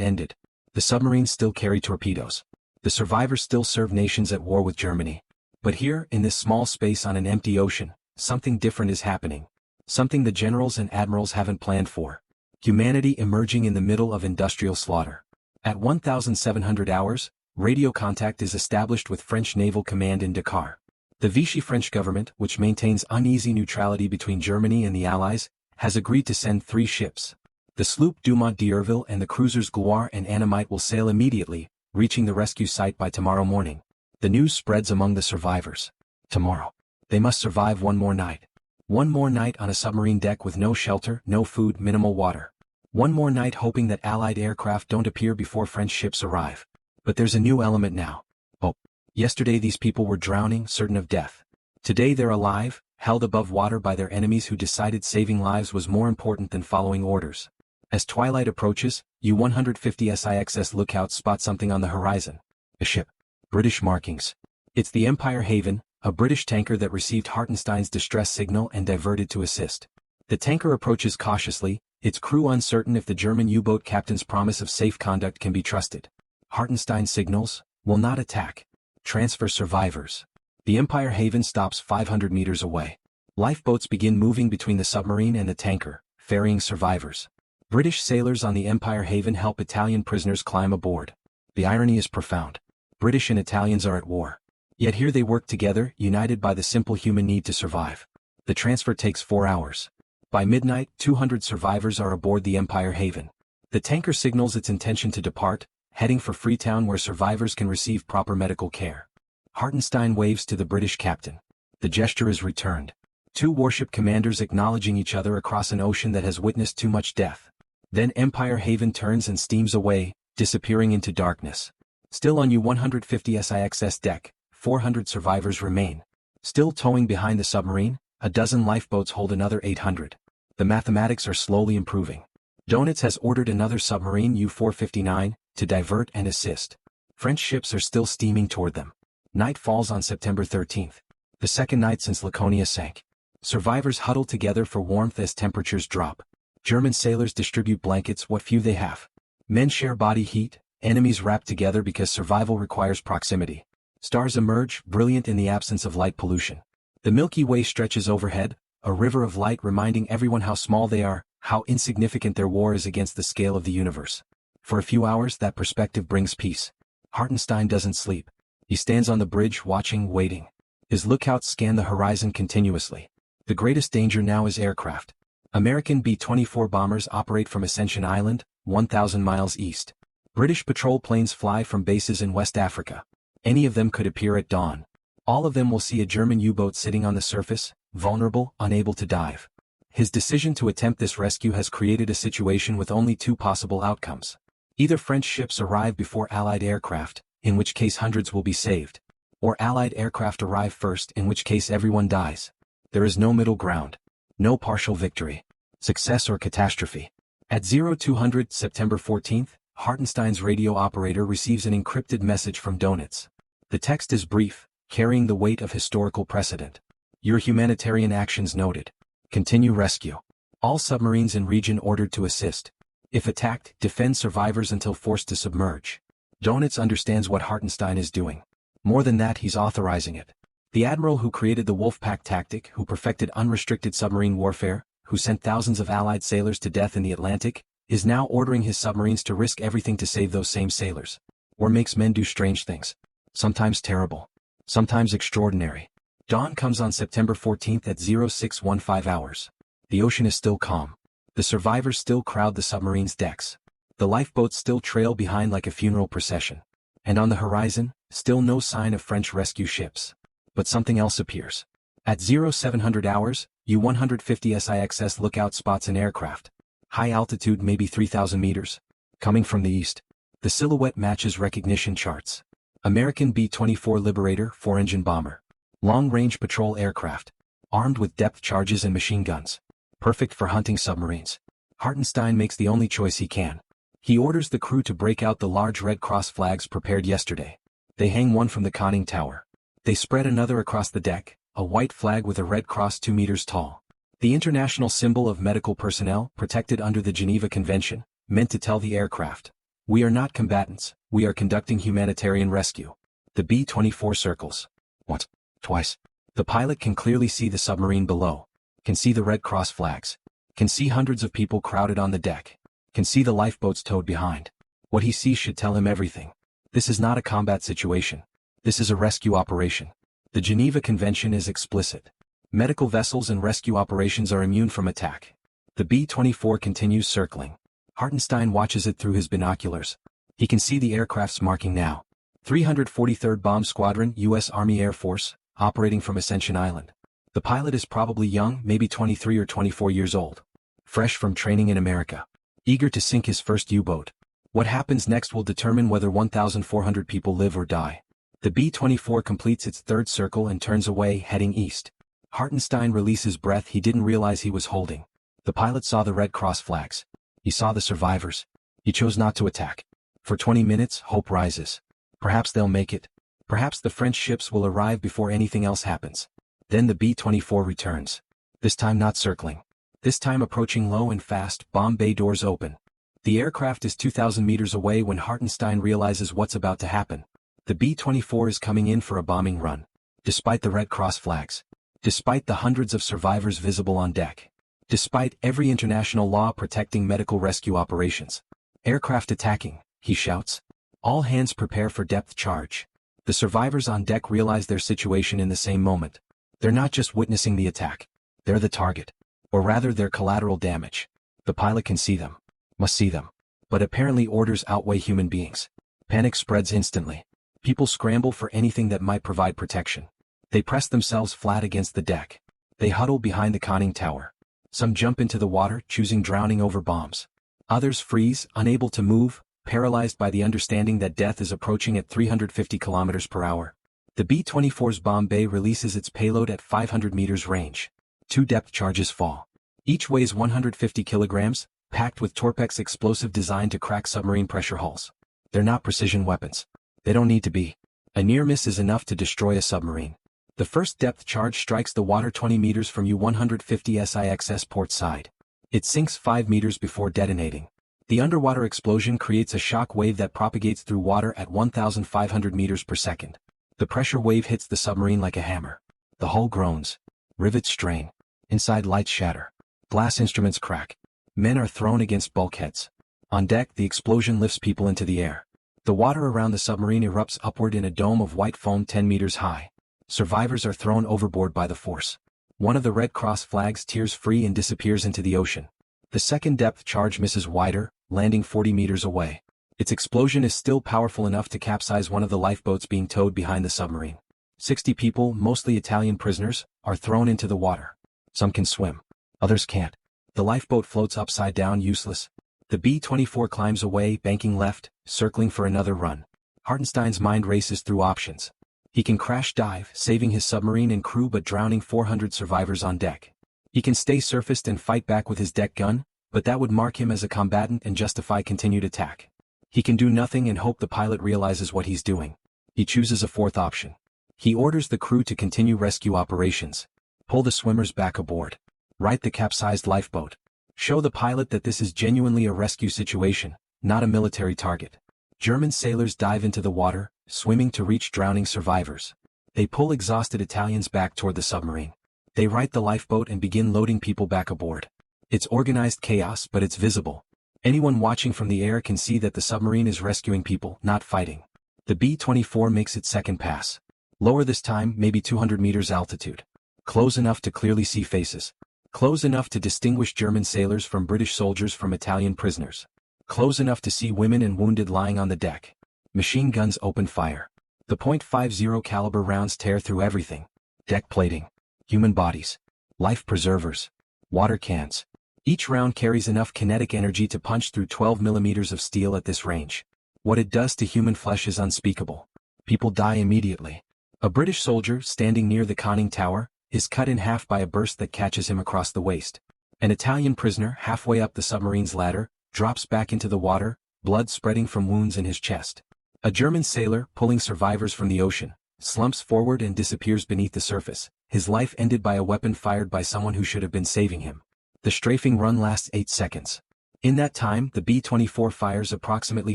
ended. The submarines still carry torpedoes. The survivors still serve nations at war with Germany. But here, in this small space on an empty ocean, something different is happening. Something the generals and admirals haven't planned for. Humanity emerging in the middle of industrial slaughter. At 1700 hours, radio contact is established with French Naval Command in Dakar. The Vichy French government, which maintains uneasy neutrality between Germany and the Allies, has agreed to send 3 ships. The sloop Dumont d'Urville and the cruisers Gloire and Annamite will sail immediately, reaching the rescue site by tomorrow morning. The news spreads among the survivors. Tomorrow. They must survive one more night. One more night on a submarine deck with no shelter, no food, minimal water. One more night hoping that Allied aircraft don't appear before French ships arrive. But there's a new element now. Hope. Yesterday these people were drowning, certain of death. Today they're alive, held above water by their enemies who decided saving lives was more important than following orders. As twilight approaches, U-150 SIXS lookouts spot something on the horizon. A ship. British markings. It's the Empire Haven, a British tanker that received Hartenstein's distress signal and diverted to assist. The tanker approaches cautiously, its crew uncertain if the German U-boat captain's promise of safe conduct can be trusted. Hartenstein signals, will not attack. Transfer survivors. The Empire Haven stops 500 meters away. Lifeboats begin moving between the submarine and the tanker, ferrying survivors. British sailors on the Empire Haven help Italian prisoners climb aboard. The irony is profound. British and Italians are at war. Yet here they work together, united by the simple human need to survive. The transfer takes 4 hours. By midnight, 200 survivors are aboard the Empire Haven. The tanker signals its intention to depart, heading for Freetown where survivors can receive proper medical care. Hartenstein waves to the British captain. The gesture is returned. 2 warship commanders acknowledging each other across an ocean that has witnessed too much death. Then Empire Haven turns and steams away, disappearing into darkness. Still on U-150 SIXS deck, 400 survivors remain. Still towing behind the submarine, a dozen lifeboats hold another 800. The mathematics are slowly improving. Donitz has ordered another submarine U-459 to divert and assist. French ships are still steaming toward them. Night falls on September 13th. The second night since Laconia sank. Survivors huddle together for warmth as temperatures drop. German sailors distribute blankets, what few they have. Men share body heat, enemies wrap together because survival requires proximity. Stars emerge, brilliant in the absence of light pollution. The Milky Way stretches overhead, a river of light reminding everyone how small they are, how insignificant their war is against the scale of the universe. For a few hours that perspective brings peace. Hartenstein doesn't sleep. He stands on the bridge watching, waiting. His lookouts scan the horizon continuously. The greatest danger now is aircraft. American B-24 bombers operate from Ascension Island, 1,000 miles east. British patrol planes fly from bases in West Africa. Any of them could appear at dawn. All of them will see a German U-boat sitting on the surface, vulnerable, unable to dive. His decision to attempt this rescue has created a situation with only 2 possible outcomes. Either French ships arrive before Allied aircraft, in which case hundreds will be saved. Or Allied aircraft arrive first, in which case everyone dies. There is no middle ground. No partial victory. Success or catastrophe. At 0200 September 14th, Hartenstein's radio operator receives an encrypted message from Donitz. The text is brief, carrying the weight of historical precedent. Your humanitarian actions noted. Continue rescue. All submarines in region ordered to assist. If attacked, defend survivors until forced to submerge. Donitz understands what Hartenstein is doing. More than that, he's authorizing it. The admiral who created the Wolfpack tactic, who perfected unrestricted submarine warfare, who sent thousands of Allied sailors to death in the Atlantic, is now ordering his submarines to risk everything to save those same sailors. War makes men do strange things. Sometimes terrible. Sometimes extraordinary. Dawn comes on September 14th at 0615 hours. The ocean is still calm. The survivors still crowd the submarine's decks. The lifeboats still trail behind like a funeral procession. And on the horizon, still no sign of French rescue ships. But something else appears. At 0700 hours, U-150 SIXS lookout spots an aircraft. High altitude, maybe 3,000 meters. Coming from the east. The silhouette matches recognition charts. American B-24 Liberator 4-engine bomber. Long-range patrol aircraft. Armed with depth charges and machine guns. Perfect for hunting submarines. Hartenstein makes the only choice he can. He orders the crew to break out the large Red Cross flags prepared yesterday. They hang one from the conning tower. They spread another across the deck, a white flag with a red cross 2 meters tall. The international symbol of medical personnel protected under the Geneva Convention, meant to tell the aircraft, "We are not combatants, we are conducting humanitarian rescue." The B-24 circles. Once, twice. The pilot can clearly see the submarine below. Can see the Red Cross flags. Can see hundreds of people crowded on the deck. Can see the lifeboats towed behind. What he sees should tell him everything. This is not a combat situation. This is a rescue operation. The Geneva Convention is explicit. Medical vessels and rescue operations are immune from attack. The B-24 continues circling. Hartenstein watches it through his binoculars. He can see the aircraft's marking now. 343rd Bomb Squadron, U.S. Army Air Force, operating from Ascension Island. The pilot is probably young, maybe 23 or 24 years old. Fresh from training in America. Eager to sink his first U-boat. What happens next will determine whether 1,400 people live or die. The B-24 completes its third circle and turns away, heading east. Hartenstein releases breath he didn't realize he was holding. The pilot saw the Red Cross flags. He saw the survivors. He chose not to attack. For 20 minutes, hope rises. Perhaps they'll make it. Perhaps the French ships will arrive before anything else happens. Then the B-24 returns. This time not circling. This time approaching low and fast, bomb bay doors open. The aircraft is 2,000 meters away when Hartenstein realizes what's about to happen. The B-24 is coming in for a bombing run. Despite the Red Cross flags. Despite the hundreds of survivors visible on deck. Despite every international law protecting medical rescue operations. Aircraft attacking, he shouts. All hands prepare for depth charge. The survivors on deck realize their situation in the same moment. They're not just witnessing the attack. They're the target. Or rather, they're collateral damage. The pilot can see them. Must see them. But apparently orders outweigh human beings. Panic spreads instantly. People scramble for anything that might provide protection. They press themselves flat against the deck. They huddle behind the conning tower. Some jump into the water, choosing drowning over bombs. Others freeze, unable to move, paralyzed by the understanding that death is approaching at 350 kilometers per hour. The B-24's bomb bay releases its payload at 500 meters range. 2 depth charges fall. Each weighs 150 kilograms, packed with Torpex explosive designed to crack submarine pressure hulls. They're not precision weapons. They don't need to be. A near miss is enough to destroy a submarine. The first depth charge strikes the water 20 meters from U-150 SIXS port side. It sinks 5 meters before detonating. The underwater explosion creates a shock wave that propagates through water at 1,500 meters per second. The pressure wave hits the submarine like a hammer. The hull groans. Rivets strain. Inside lights shatter. Glass instruments crack. Men are thrown against bulkheads. On deck, the explosion lifts people into the air. The water around the submarine erupts upward in a dome of white foam 10 meters high. Survivors are thrown overboard by the force. One of the Red Cross flags tears free and disappears into the ocean. The second depth charge misses wider, landing 40 meters away. Its explosion is still powerful enough to capsize one of the lifeboats being towed behind the submarine. 60 people, mostly Italian prisoners, are thrown into the water. Some can swim. Others can't. The lifeboat floats upside down, useless. The B-24 climbs away, banking left, circling for another run. Hartenstein's mind races through options. He can crash dive, saving his submarine and crew but drowning 400 survivors on deck. He can stay surfaced and fight back with his deck gun, but that would mark him as a combatant and justify continued attack. He can do nothing and hope the pilot realizes what he's doing. He chooses a fourth option. He orders the crew to continue rescue operations. Pull the swimmers back aboard. Right the capsized lifeboat. Show the pilot that this is genuinely a rescue situation, not a military target. German sailors dive into the water, swimming to reach drowning survivors. They pull exhausted Italians back toward the submarine. They right the lifeboat and begin loading people back aboard. It's organized chaos, but it's visible. Anyone watching from the air can see that the submarine is rescuing people, not fighting. The B-24 makes its second pass. Lower this time, maybe 200 meters altitude. Close enough to clearly see faces. Close enough to distinguish German sailors from British soldiers from Italian prisoners. Close enough to see women and wounded lying on the deck. Machine guns open fire. The .50 caliber rounds tear through everything. Deck plating. human bodies, life preservers, water cans. Each round carries enough kinetic energy to punch through 12 millimeters of steel at this range. What it does to human flesh is unspeakable. People die immediately. A British soldier standing near the conning tower is cut in half by a burst that catches him across the waist. An Italian prisoner halfway up the submarine's ladder drops back into the water, blood spreading from wounds in his chest. A German sailor, pulling survivors from the ocean, slumps forward and disappears beneath the surface, his life ended by a weapon fired by someone who should have been saving him. The strafing run lasts 8 seconds. In that time, the B-24 fires approximately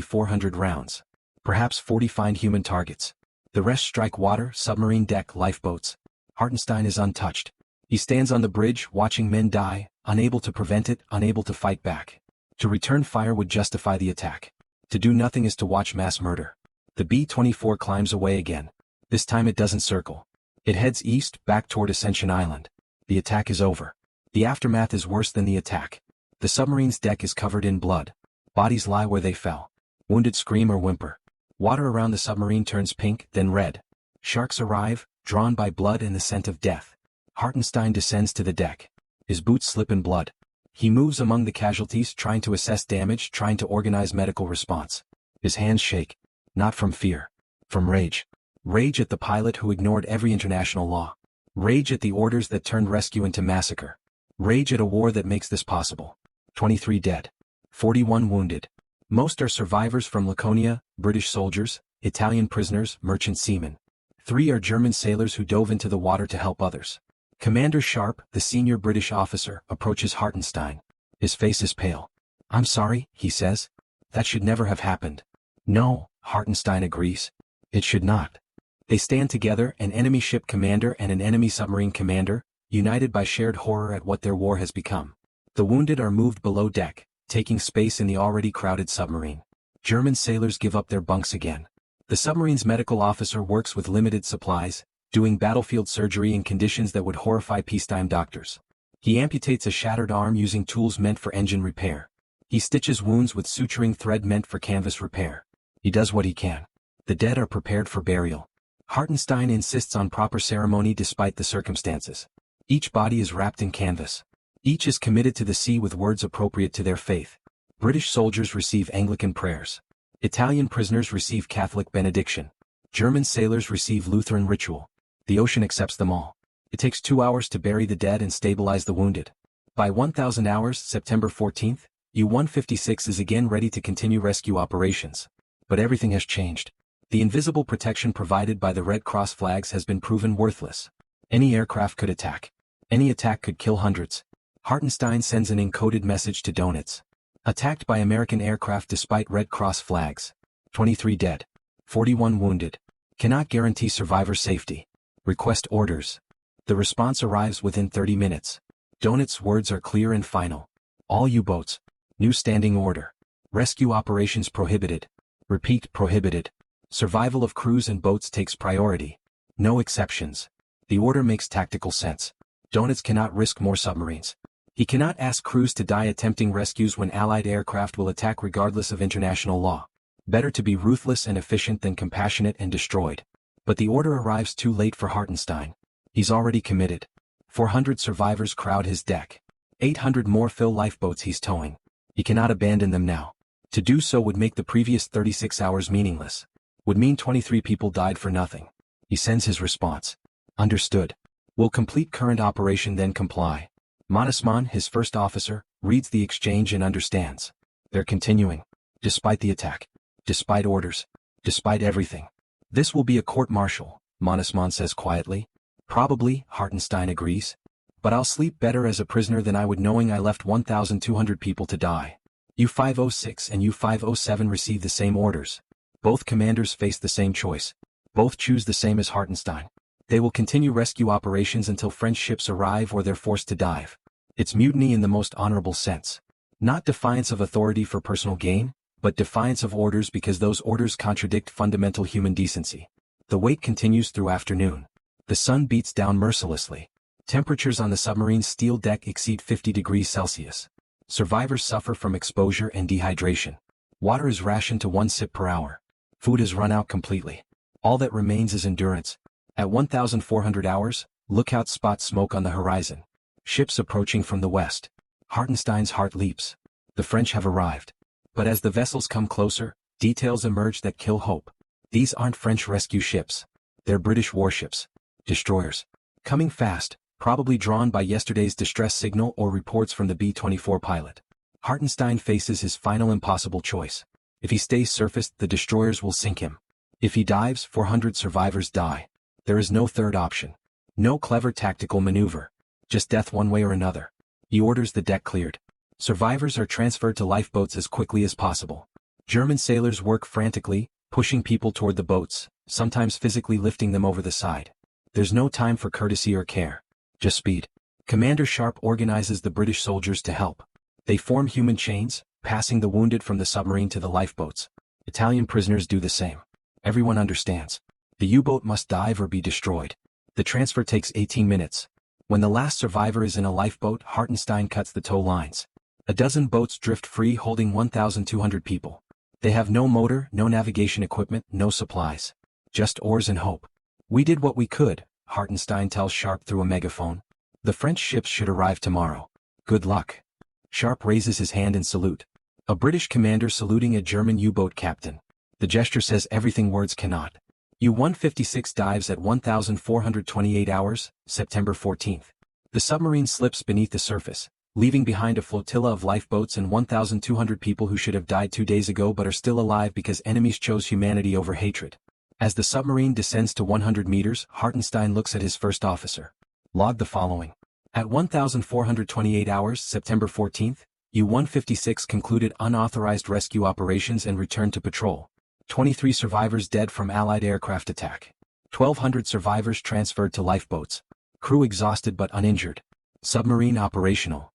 400 rounds. Perhaps 40 find human targets. The rest strike water, submarine deck, lifeboats. Hartenstein is untouched. He stands on the bridge, watching men die, unable to prevent it, unable to fight back. To return fire would justify the attack. To do nothing is to watch mass murder. The B-24 climbs away again. This time it doesn't circle. It heads east, back toward Ascension Island. The attack is over. The aftermath is worse than the attack. The submarine's deck is covered in blood. Bodies lie where they fell. Wounded scream or whimper. Water around the submarine turns pink, then red. Sharks arrive, drawn by blood and the scent of death. Hartenstein descends to the deck. His boots slip in blood. He moves among the casualties, trying to assess damage, trying to organize medical response. His hands shake. Not from fear. From rage. Rage at the pilot who ignored every international law. Rage at the orders that turned rescue into massacre. Rage at a war that makes this possible. 23 dead. 41 wounded. Most are survivors from Laconia, British soldiers, Italian prisoners, merchant seamen. 3 are German sailors who dove into the water to help others. Commander Sharp, the senior British officer, approaches Hartenstein. His face is pale. "I'm sorry," he says. "That should never have happened." "No," Hartenstein agrees. "It should not." They stand together, an enemy ship commander and an enemy submarine commander, united by shared horror at what their war has become. The wounded are moved below deck, taking space in the already crowded submarine. German sailors give up their bunks again. The submarine's medical officer works with limited supplies, doing battlefield surgery in conditions that would horrify peacetime doctors. He amputates a shattered arm using tools meant for engine repair. He stitches wounds with suturing thread meant for canvas repair. He does what he can. The dead are prepared for burial. Hartenstein insists on proper ceremony despite the circumstances. Each body is wrapped in canvas. Each is committed to the sea with words appropriate to their faith. British soldiers receive Anglican prayers. Italian prisoners receive Catholic benediction. German sailors receive Lutheran ritual. The ocean accepts them all. It takes 2 hours to bury the dead and stabilize the wounded. By 1000 hours, September 14th, U-156 is again ready to continue rescue operations. But everything has changed. The invisible protection provided by the Red Cross flags has been proven worthless. Any aircraft could attack. Any attack could kill hundreds. Hartenstein sends an encoded message to Donitz. Attacked by American aircraft despite Red Cross flags. 23 dead. 41 wounded. Cannot guarantee survivor safety. Request orders. The response arrives within 30 minutes. Donitz's words are clear and final. All U-boats. New standing order. Rescue operations prohibited. Repeat, prohibited. Survival of crews and boats takes priority. No exceptions. The order makes tactical sense. Donitz cannot risk more submarines. He cannot ask crews to die attempting rescues when Allied aircraft will attack regardless of international law. Better to be ruthless and efficient than compassionate and destroyed. But the order arrives too late for Hartenstein. He's already committed. 400 survivors crowd his deck. 800 more fill lifeboats he's towing. He cannot abandon them now. To do so would make the previous 36 hours meaningless. Would mean 23 people died for nothing. He sends his response. Understood. Will complete current operation then comply. Mannesmann, his first officer, reads the exchange and understands. They're continuing. Despite the attack. Despite orders. Despite everything. This will be a court-martial, Mannesmann says quietly. Probably, Hartenstein agrees. But I'll sleep better as a prisoner than I would knowing I left 1,200 people to die. U-506 and U-507 receive the same orders. Both commanders face the same choice. Both choose the same as Hartenstein. They will continue rescue operations until French ships arrive or they're forced to dive. It's mutiny in the most honorable sense. Not defiance of authority for personal gain, but defiance of orders because those orders contradict fundamental human decency. The wait continues through afternoon. The sun beats down mercilessly. Temperatures on the submarine's steel deck exceed 50 degrees Celsius. Survivors suffer from exposure and dehydration. Water is rationed to 1 sip per hour. Food has run out completely. All that remains is endurance. At 1,400 hours, Lookouts spot smoke on the horizon. Ships approaching from the west. Hartenstein's heart leaps. The French have arrived. But as the vessels come closer, details emerge that kill hope. These aren't French rescue ships. They're British warships. Destroyers. Coming fast, probably drawn by yesterday's distress signal or reports from the B-24 pilot. Hartenstein faces his final impossible choice. If he stays surfaced, the destroyers will sink him. If he dives, 400 survivors die. There is no third option. No clever tactical maneuver. Just death one way or another. He orders the deck cleared. Survivors are transferred to lifeboats as quickly as possible. German sailors work frantically, pushing people toward the boats, sometimes physically lifting them over the side. There's no time for courtesy or care. Just speed. Commander Sharp organizes the British soldiers to help. They form human chains, passing the wounded from the submarine to the lifeboats. Italian prisoners do the same. Everyone understands. The U-boat must dive or be destroyed. The transfer takes 18 minutes. When the last survivor is in a lifeboat, Hartenstein cuts the tow lines. A dozen boats drift free holding 1,200 people. They have no motor, no navigation equipment, no supplies. Just oars and hope. We did what we could, Hartenstein tells Sharp through a megaphone. The French ships should arrive tomorrow. Good luck. Sharp raises his hand in salute. A British commander saluting a German U-boat captain. The gesture says everything words cannot. U-156 dives at 1,428 hours, September 14th. The submarine slips beneath the surface, leaving behind a flotilla of lifeboats and 1,200 people who should have died 2 days ago but are still alive because enemies chose humanity over hatred. As the submarine descends to 100 meters, Hartenstein looks at his first officer. Log the following. At 1,428 hours, September 14th, U-156 concluded unauthorized rescue operations and returned to patrol. 23 survivors dead from Allied aircraft attack. 1,200 survivors transferred to lifeboats. Crew exhausted but uninjured. Submarine operational.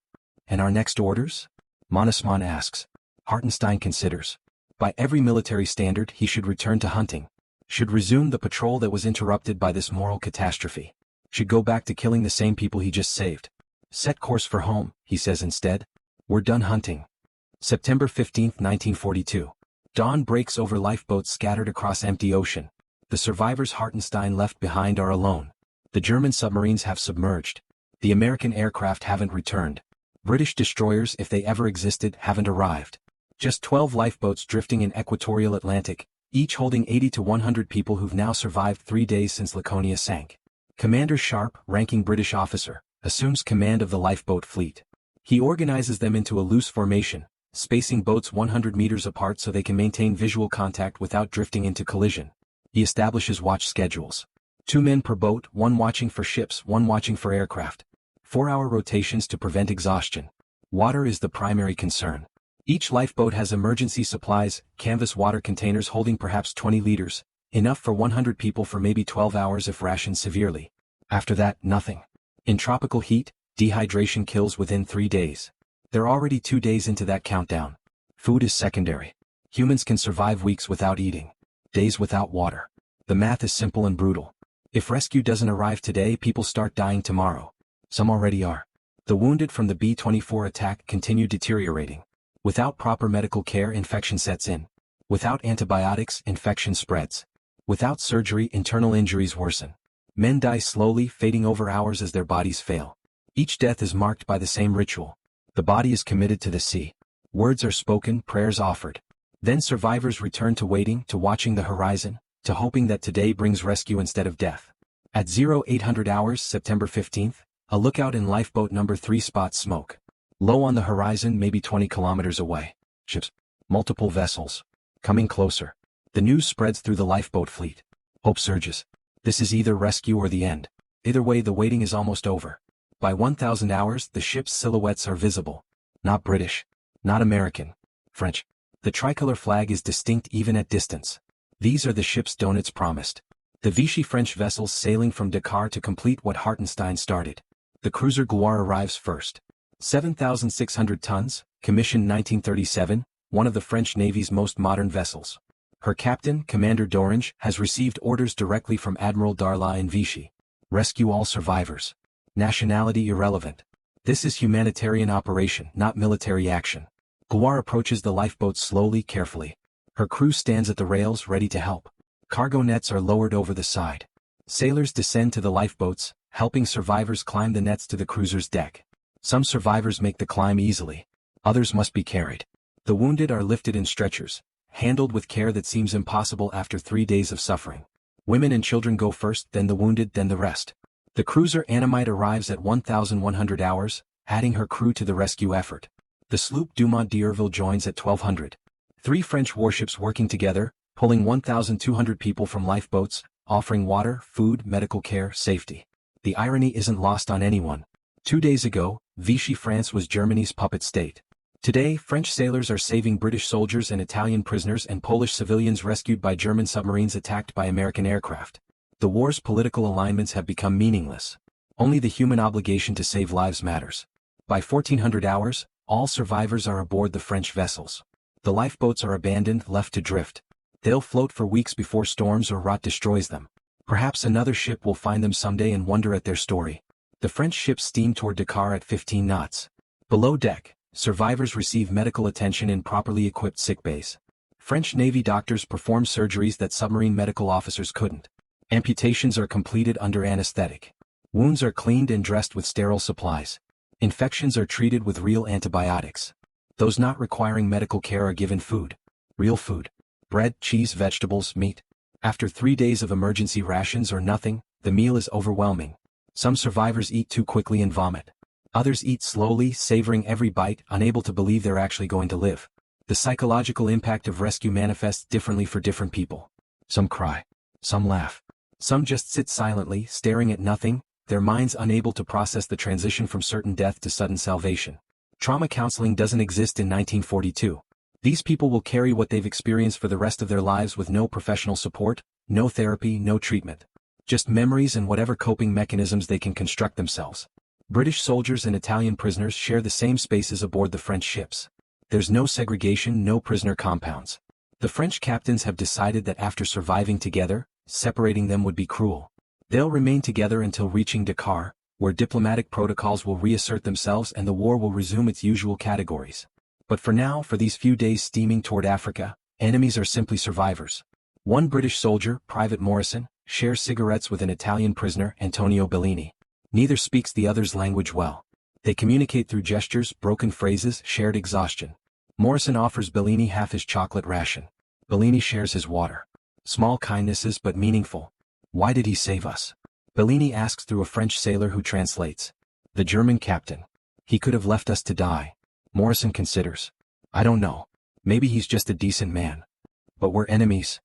And our next orders? Monisman asks. Hartenstein considers. By every military standard, he should return to hunting. Should resume the patrol that was interrupted by this moral catastrophe. Should go back to killing the same people he just saved. Set course for home, he says instead. We're done hunting. September 15, 1942. Dawn breaks over lifeboats scattered across empty ocean. The survivors Hartenstein left behind are alone. The German submarines have submerged. The American aircraft haven't returned. British destroyers, if they ever existed, haven't arrived. Just 12 lifeboats drifting in equatorial Atlantic, each holding 80 to 100 people who've now survived 3 days since Laconia sank. Commander Sharp, ranking British officer, assumes command of the lifeboat fleet. He organizes them into a loose formation, spacing boats 100 meters apart so they can maintain visual contact without drifting into collision. He establishes watch schedules. 2 men per boat, 1 watching for ships, 1 watching for aircraft. 4-hour rotations to prevent exhaustion. Water is the primary concern. Each lifeboat has emergency supplies, canvas water containers holding perhaps 20 liters, enough for 100 people for maybe 12 hours if rationed severely. After that, nothing. In tropical heat, dehydration kills within 3 days. They're already 2 days into that countdown. Food is secondary. Humans can survive weeks without eating. Days without water. The math is simple and brutal. If rescue doesn't arrive today, people start dying tomorrow. Some already are. The wounded from the B-24 attack continue deteriorating. Without proper medical care, infection sets in. Without antibiotics, infection spreads. Without surgery, internal injuries worsen. Men die slowly, fading over hours as their bodies fail. Each death is marked by the same ritual. The body is committed to the sea. Words are spoken, prayers offered. Then survivors return to waiting, to watching the horizon, to hoping that today brings rescue instead of death. At 0800 hours, September 15th, a lookout in lifeboat number 3 spots smoke. Low on the horizon, maybe 20 kilometers away. Ships. Multiple vessels. Coming closer. The news spreads through the lifeboat fleet. Hope surges. This is either rescue or the end. Either way, the waiting is almost over. By 1,000 hours, the ship's silhouettes are visible. Not British. Not American. French. The tricolor flag is distinct even at distance. These are the ship's donuts promised. The Vichy French vessels sailing from Dakar to complete what Hartenstein started. The cruiser Gloire arrives first. 7,600 tons, commissioned 1937, one of the French Navy's most modern vessels. Her captain, Commander d'Orange, has received orders directly from Admiral Darla in Vichy. Rescue all survivors. Nationality irrelevant. This is humanitarian operation, not military action. Gloire approaches the lifeboat slowly, carefully. Her crew stands at the rails ready to help. Cargo nets are lowered over the side. Sailors descend to the lifeboats, helping survivors climb the nets to the cruiser's deck. Some survivors make the climb easily. Others must be carried. The wounded are lifted in stretchers, handled with care that seems impossible after 3 days of suffering. Women and children go first, then the wounded, then the rest. The cruiser Annamite arrives at 1,100 hours, adding her crew to the rescue effort. The sloop Dumont d'Urville joins at 1,200. 3 French warships working together, pulling 1,200 people from lifeboats, offering water, food, medical care, safety. The irony isn't lost on anyone. 2 days ago, Vichy France was Germany's puppet state. Today, French sailors are saving British soldiers and Italian prisoners and Polish civilians rescued by German submarines attacked by American aircraft. The war's political alignments have become meaningless. Only the human obligation to save lives matters. By 1,400 hours, all survivors are aboard the French vessels. The lifeboats are abandoned, left to drift. They'll float for weeks before storms or rot destroys them. Perhaps another ship will find them someday and wonder at their story. The French ships steam toward Dakar at 15 knots. Below deck, survivors receive medical attention in properly equipped sickbays. French Navy doctors perform surgeries that submarine medical officers couldn't. Amputations are completed under anesthetic. Wounds are cleaned and dressed with sterile supplies. Infections are treated with real antibiotics. Those not requiring medical care are given food. Real food. Bread, cheese, vegetables, meat. After 3 days of emergency rations or nothing, the meal is overwhelming. Some survivors eat too quickly and vomit. Others eat slowly, savoring every bite, unable to believe they're actually going to live. The psychological impact of rescue manifests differently for different people. Some cry. Some laugh. Some just sit silently, staring at nothing, their minds unable to process the transition from certain death to sudden salvation. Trauma counseling doesn't exist in 1942. These people will carry what they've experienced for the rest of their lives with no professional support, no therapy, no treatment. Just memories and whatever coping mechanisms they can construct themselves. British soldiers and Italian prisoners share the same spaces aboard the French ships. There's no segregation, no prisoner compounds. The French captains have decided that after surviving together, separating them would be cruel. They'll remain together until reaching Dakar, where diplomatic protocols will reassert themselves and the war will resume its usual categories. But for now, for these few days steaming toward Africa, enemies are simply survivors. One British soldier, Private Morrison, shares cigarettes with an Italian prisoner, Antonio Bellini. Neither speaks the other's language well. They communicate through gestures, broken phrases, shared exhaustion. Morrison offers Bellini half his chocolate ration. Bellini shares his water. Small kindnesses but meaningful. Why did he save us? Bellini asks through a French sailor who translates. The German captain. He could have left us to die. Morrison considers. I don't know. Maybe he's just a decent man. But we're enemies.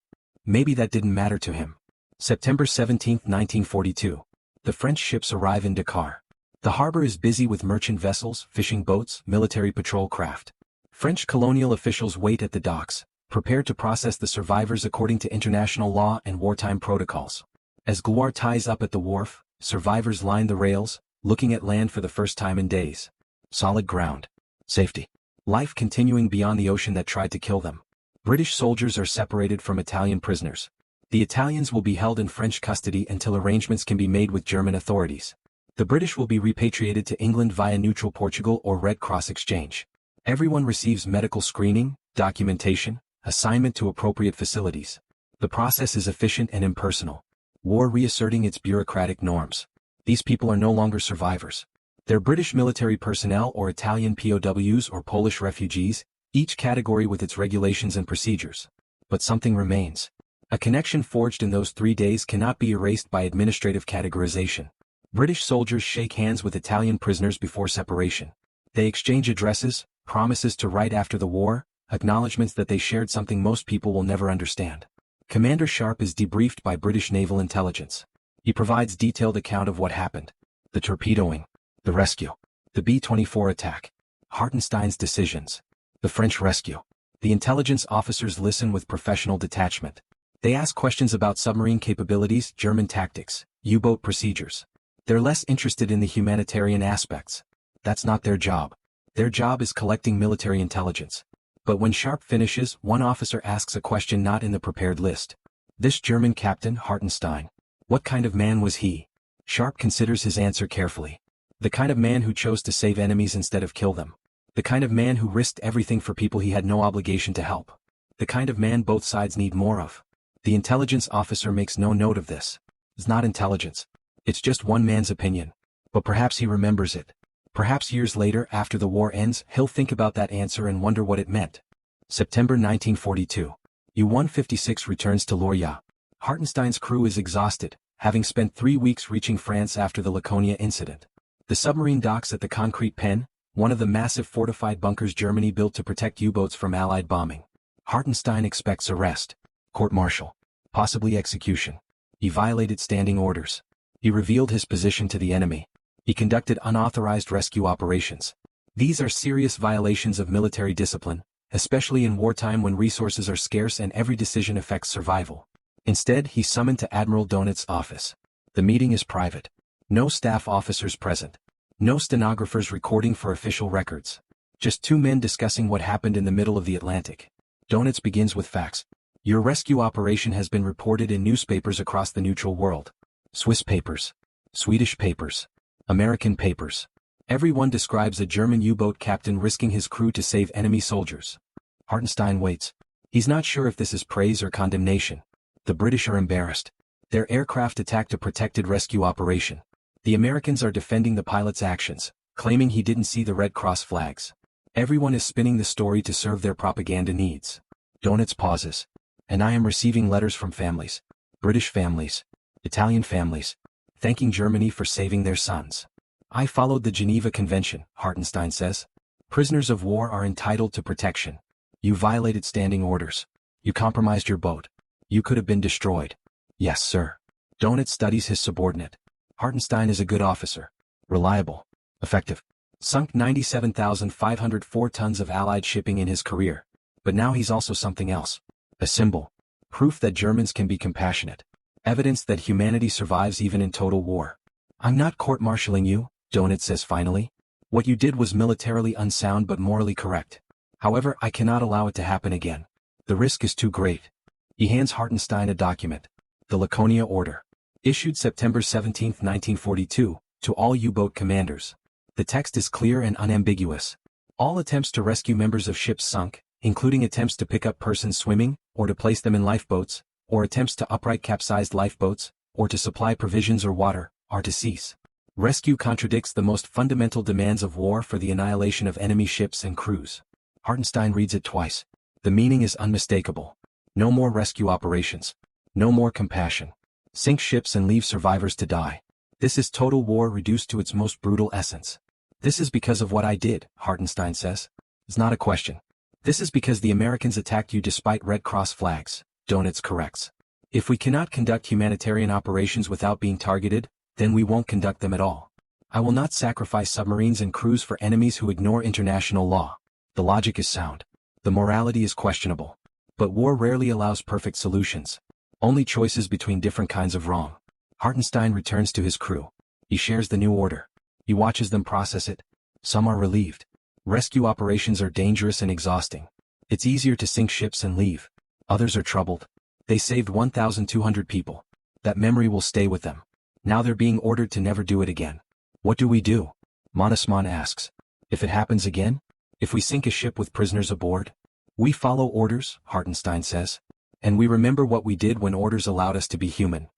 Maybe that didn't matter to him. September 17, 1942. The French ships arrive in Dakar. The harbor is busy with merchant vessels, fishing boats, military patrol craft. French colonial officials wait at the docks, prepared to process the survivors according to international law and wartime protocols. As Gloire ties up at the wharf, survivors line the rails, looking at land for the first time in days. Solid ground. Safety. Life continuing beyond the ocean that tried to kill them. British soldiers are separated from Italian prisoners. The Italians will be held in French custody until arrangements can be made with German authorities. The British will be repatriated to England via neutral Portugal or Red Cross exchange. Everyone receives medical screening, documentation, assignment to appropriate facilities. The process is efficient and impersonal. War reasserting its bureaucratic norms. These people are no longer survivors. They're British military personnel or Italian POWs or Polish refugees, each category with its regulations and procedures. But something remains. A connection forged in those 3 days cannot be erased by administrative categorization. British soldiers shake hands with Italian prisoners before separation. They exchange addresses, promises to write after the war, acknowledgments that they shared something most people will never understand. Commander Sharp is debriefed by British naval intelligence. He provides detailed account of what happened. The torpedoing. The rescue. The B-24 attack. Hartenstein's decisions. The French rescue. The intelligence officers listen with professional detachment. They ask questions about submarine capabilities, German tactics, U-boat procedures. They're less interested in the humanitarian aspects. That's not their job. Their job is collecting military intelligence. But when Sharp finishes, one officer asks a question not in the prepared list. This German captain, Hartenstein. What kind of man was he? Sharp considers his answer carefully. The kind of man who chose to save enemies instead of kill them. The kind of man who risked everything for people he had no obligation to help. The kind of man both sides need more of. The intelligence officer makes no note of this. It's not intelligence. It's just one man's opinion. But perhaps he remembers it. Perhaps years later, after the war ends, he'll think about that answer and wonder what it meant. September 1942. U-156 returns to Lorient. Hartenstein's crew is exhausted, having spent 3 weeks reaching France after the Laconia incident. The submarine docks at the Concrete Pen, one of the massive fortified bunkers Germany built to protect U-boats from Allied bombing. Hartenstein expects arrest, court-martial, possibly execution. He violated standing orders. He revealed his position to the enemy. He conducted unauthorized rescue operations. These are serious violations of military discipline, especially in wartime when resources are scarce and every decision affects survival. Instead, he's summoned to Admiral Donat's office. The meeting is private. No staff officers present. No stenographers recording for official records. Just two men discussing what happened in the middle of the Atlantic. Donat begins with facts. Your rescue operation has been reported in newspapers across the neutral world. Swiss papers. Swedish papers. American papers. Everyone describes a German U-boat captain risking his crew to save enemy soldiers. Hartenstein waits. He's not sure if this is praise or condemnation. The British are embarrassed. Their aircraft attacked a protected rescue operation. The Americans are defending the pilot's actions, claiming he didn't see the Red Cross flags. Everyone is spinning the story to serve their propaganda needs. Donat pauses. And I am receiving letters from families. British families. Italian families. Thanking Germany for saving their sons. I followed the Geneva Convention, Hartenstein says. Prisoners of war are entitled to protection. You violated standing orders. You compromised your boat. You could have been destroyed. Yes, sir. Donat studies his subordinate. Hartenstein is a good officer. Reliable. Effective. Sunk 97,504 tons of Allied shipping in his career. But now he's also something else. A symbol. Proof that Germans can be compassionate. Evidence that humanity survives even in total war. I'm not court-martialing you, Donat says finally. What you did was militarily unsound but morally correct. However, I cannot allow it to happen again. The risk is too great. He hands Hartenstein a document. The Laconia Order. Issued September 17, 1942, to all U-boat commanders. The text is clear and unambiguous. All attempts to rescue members of ships sunk, including attempts to pick up persons swimming, or to place them in lifeboats, or attempts to upright capsized lifeboats, or to supply provisions or water, are to cease. Rescue contradicts the most fundamental demands of war for the annihilation of enemy ships and crews. Hartenstein reads it twice. The meaning is unmistakable. No more rescue operations. No more compassion. Sink ships and leave survivors to die. This is total war reduced to its most brutal essence. This is because of what I did, Hartenstein says. It's not a question. This is because the Americans attacked you despite Red Cross flags, Donat corrects. If we cannot conduct humanitarian operations without being targeted, then we won't conduct them at all. I will not sacrifice submarines and crews for enemies who ignore international law. The logic is sound. The morality is questionable. But war rarely allows perfect solutions. Only choices between different kinds of wrong. Hartenstein returns to his crew. He shares the new order. He watches them process it. Some are relieved. Rescue operations are dangerous and exhausting. It's easier to sink ships and leave. Others are troubled. They saved 1,200 people. That memory will stay with them. Now they're being ordered to never do it again. What do we do? Monisman asks. If it happens again? If we sink a ship with prisoners aboard? We follow orders, Hartenstein says. And we remember what we did when orders allowed us to be human.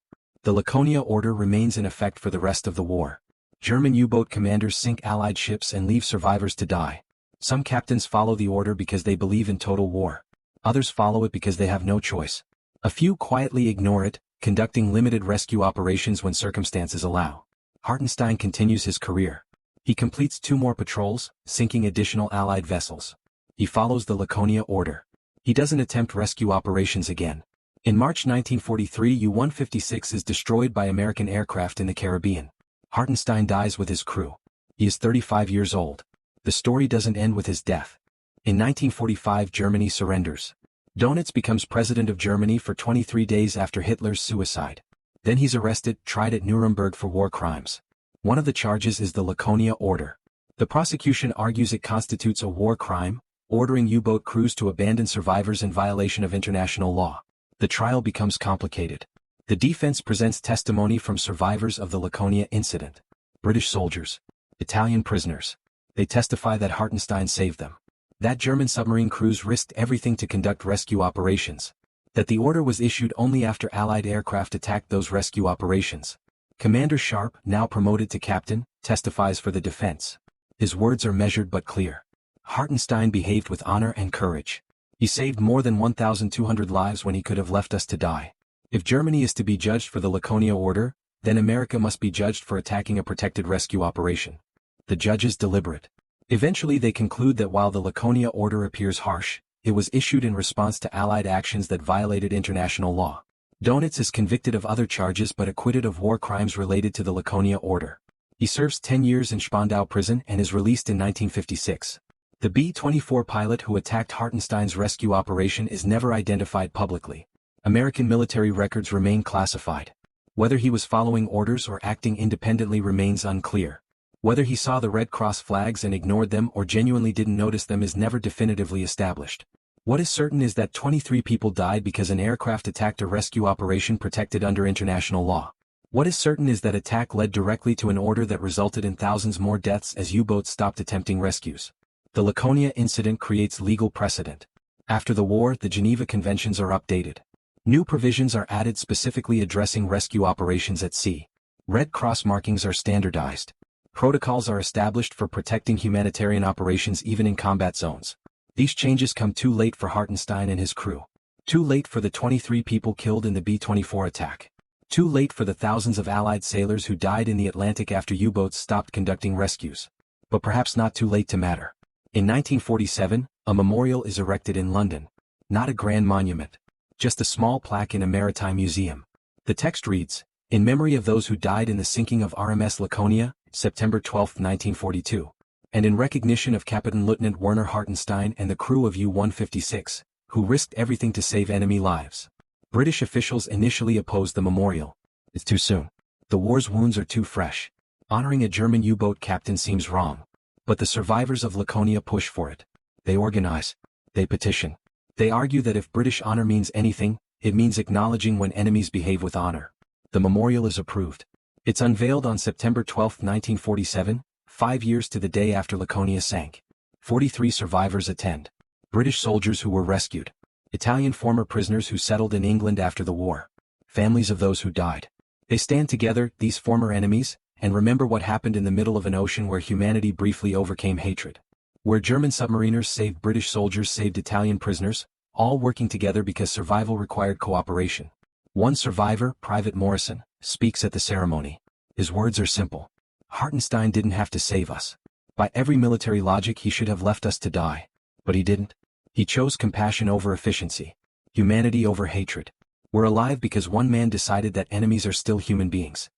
The Laconia Order remains in effect for the rest of the war. German U-boat commanders sink Allied ships and leave survivors to die. Some captains follow the order because they believe in total war. Others follow it because they have no choice. A few quietly ignore it, conducting limited rescue operations when circumstances allow. Hartenstein continues his career. He completes 2 more patrols, sinking additional Allied vessels. He follows the Laconia Order. He doesn't attempt rescue operations again. In March 1943, U-156 is destroyed by American aircraft in the Caribbean. Hartenstein dies with his crew. He is 35 years old. The story doesn't end with his death. In 1945, Germany surrenders. Donat becomes president of Germany for 23 days after Hitler's suicide. Then he's arrested, tried at Nuremberg for war crimes. One of the charges is the Laconia Order. The prosecution argues it constitutes a war crime, ordering U-boat crews to abandon survivors in violation of international law. The trial becomes complicated. The defense presents testimony from survivors of the Laconia incident. British soldiers. Italian prisoners. They testify that Hartenstein saved them. That German submarine crews risked everything to conduct rescue operations. That the order was issued only after Allied aircraft attacked those rescue operations. Commander Sharp, now promoted to captain, testifies for the defense. His words are measured but clear. Hartenstein behaved with honor and courage. He saved more than 1,200 lives when he could have left us to die. If Germany is to be judged for the Laconia order, then America must be judged for attacking a protected rescue operation. The judges deliberate. Eventually they conclude that while the Laconia order appears harsh, it was issued in response to Allied actions that violated international law. Donitz is convicted of other charges but acquitted of war crimes related to the Laconia order. He serves 10 years in Spandau prison and is released in 1956. The B-24 pilot who attacked Hartenstein's rescue operation is never identified publicly. American military records remain classified. Whether he was following orders or acting independently remains unclear. Whether he saw the Red Cross flags and ignored them or genuinely didn't notice them is never definitively established. What is certain is that 23 people died because an aircraft attacked a rescue operation protected under international law. What is certain is that attack led directly to an order that resulted in thousands more deaths as U-boats stopped attempting rescues. The Laconia incident creates legal precedent. After the war, the Geneva Conventions are updated. New provisions are added specifically addressing rescue operations at sea. Red Cross markings are standardized. Protocols are established for protecting humanitarian operations even in combat zones. These changes come too late for Hartenstein and his crew. Too late for the 23 people killed in the B-24 attack. Too late for the thousands of Allied sailors who died in the Atlantic after U-boats stopped conducting rescues. But perhaps not too late to matter. In 1947, a memorial is erected in London. Not a grand monument. Just a small plaque in a maritime museum. The text reads, "In memory of those who died in the sinking of RMS Laconia, September 12, 1942. And in recognition of Kapitänleutnant Werner Hartenstein and the crew of U-156, who risked everything to save enemy lives." British officials initially opposed the memorial. It's too soon. The war's wounds are too fresh. Honoring a German U-boat captain seems wrong. But the survivors of Laconia push for it. They organize. They petition. They argue that if British honor means anything, it means acknowledging when enemies behave with honor. The memorial is approved. It's unveiled on September 12, 1947, 5 years to the day after Laconia sank. 43 survivors attend. British soldiers who were rescued. Italian former prisoners who settled in England after the war. Families of those who died. They stand together, these former enemies, and remember what happened in the middle of an ocean where humanity briefly overcame hatred. Where German submariners saved British soldiers saved Italian prisoners, all working together because survival required cooperation. One survivor, Private Morrison, speaks at the ceremony. His words are simple. Hartenstein didn't have to save us. By every military logic he should have left us to die. But he didn't. He chose compassion over efficiency. Humanity over hatred. We're alive because one man decided that enemies are still human beings.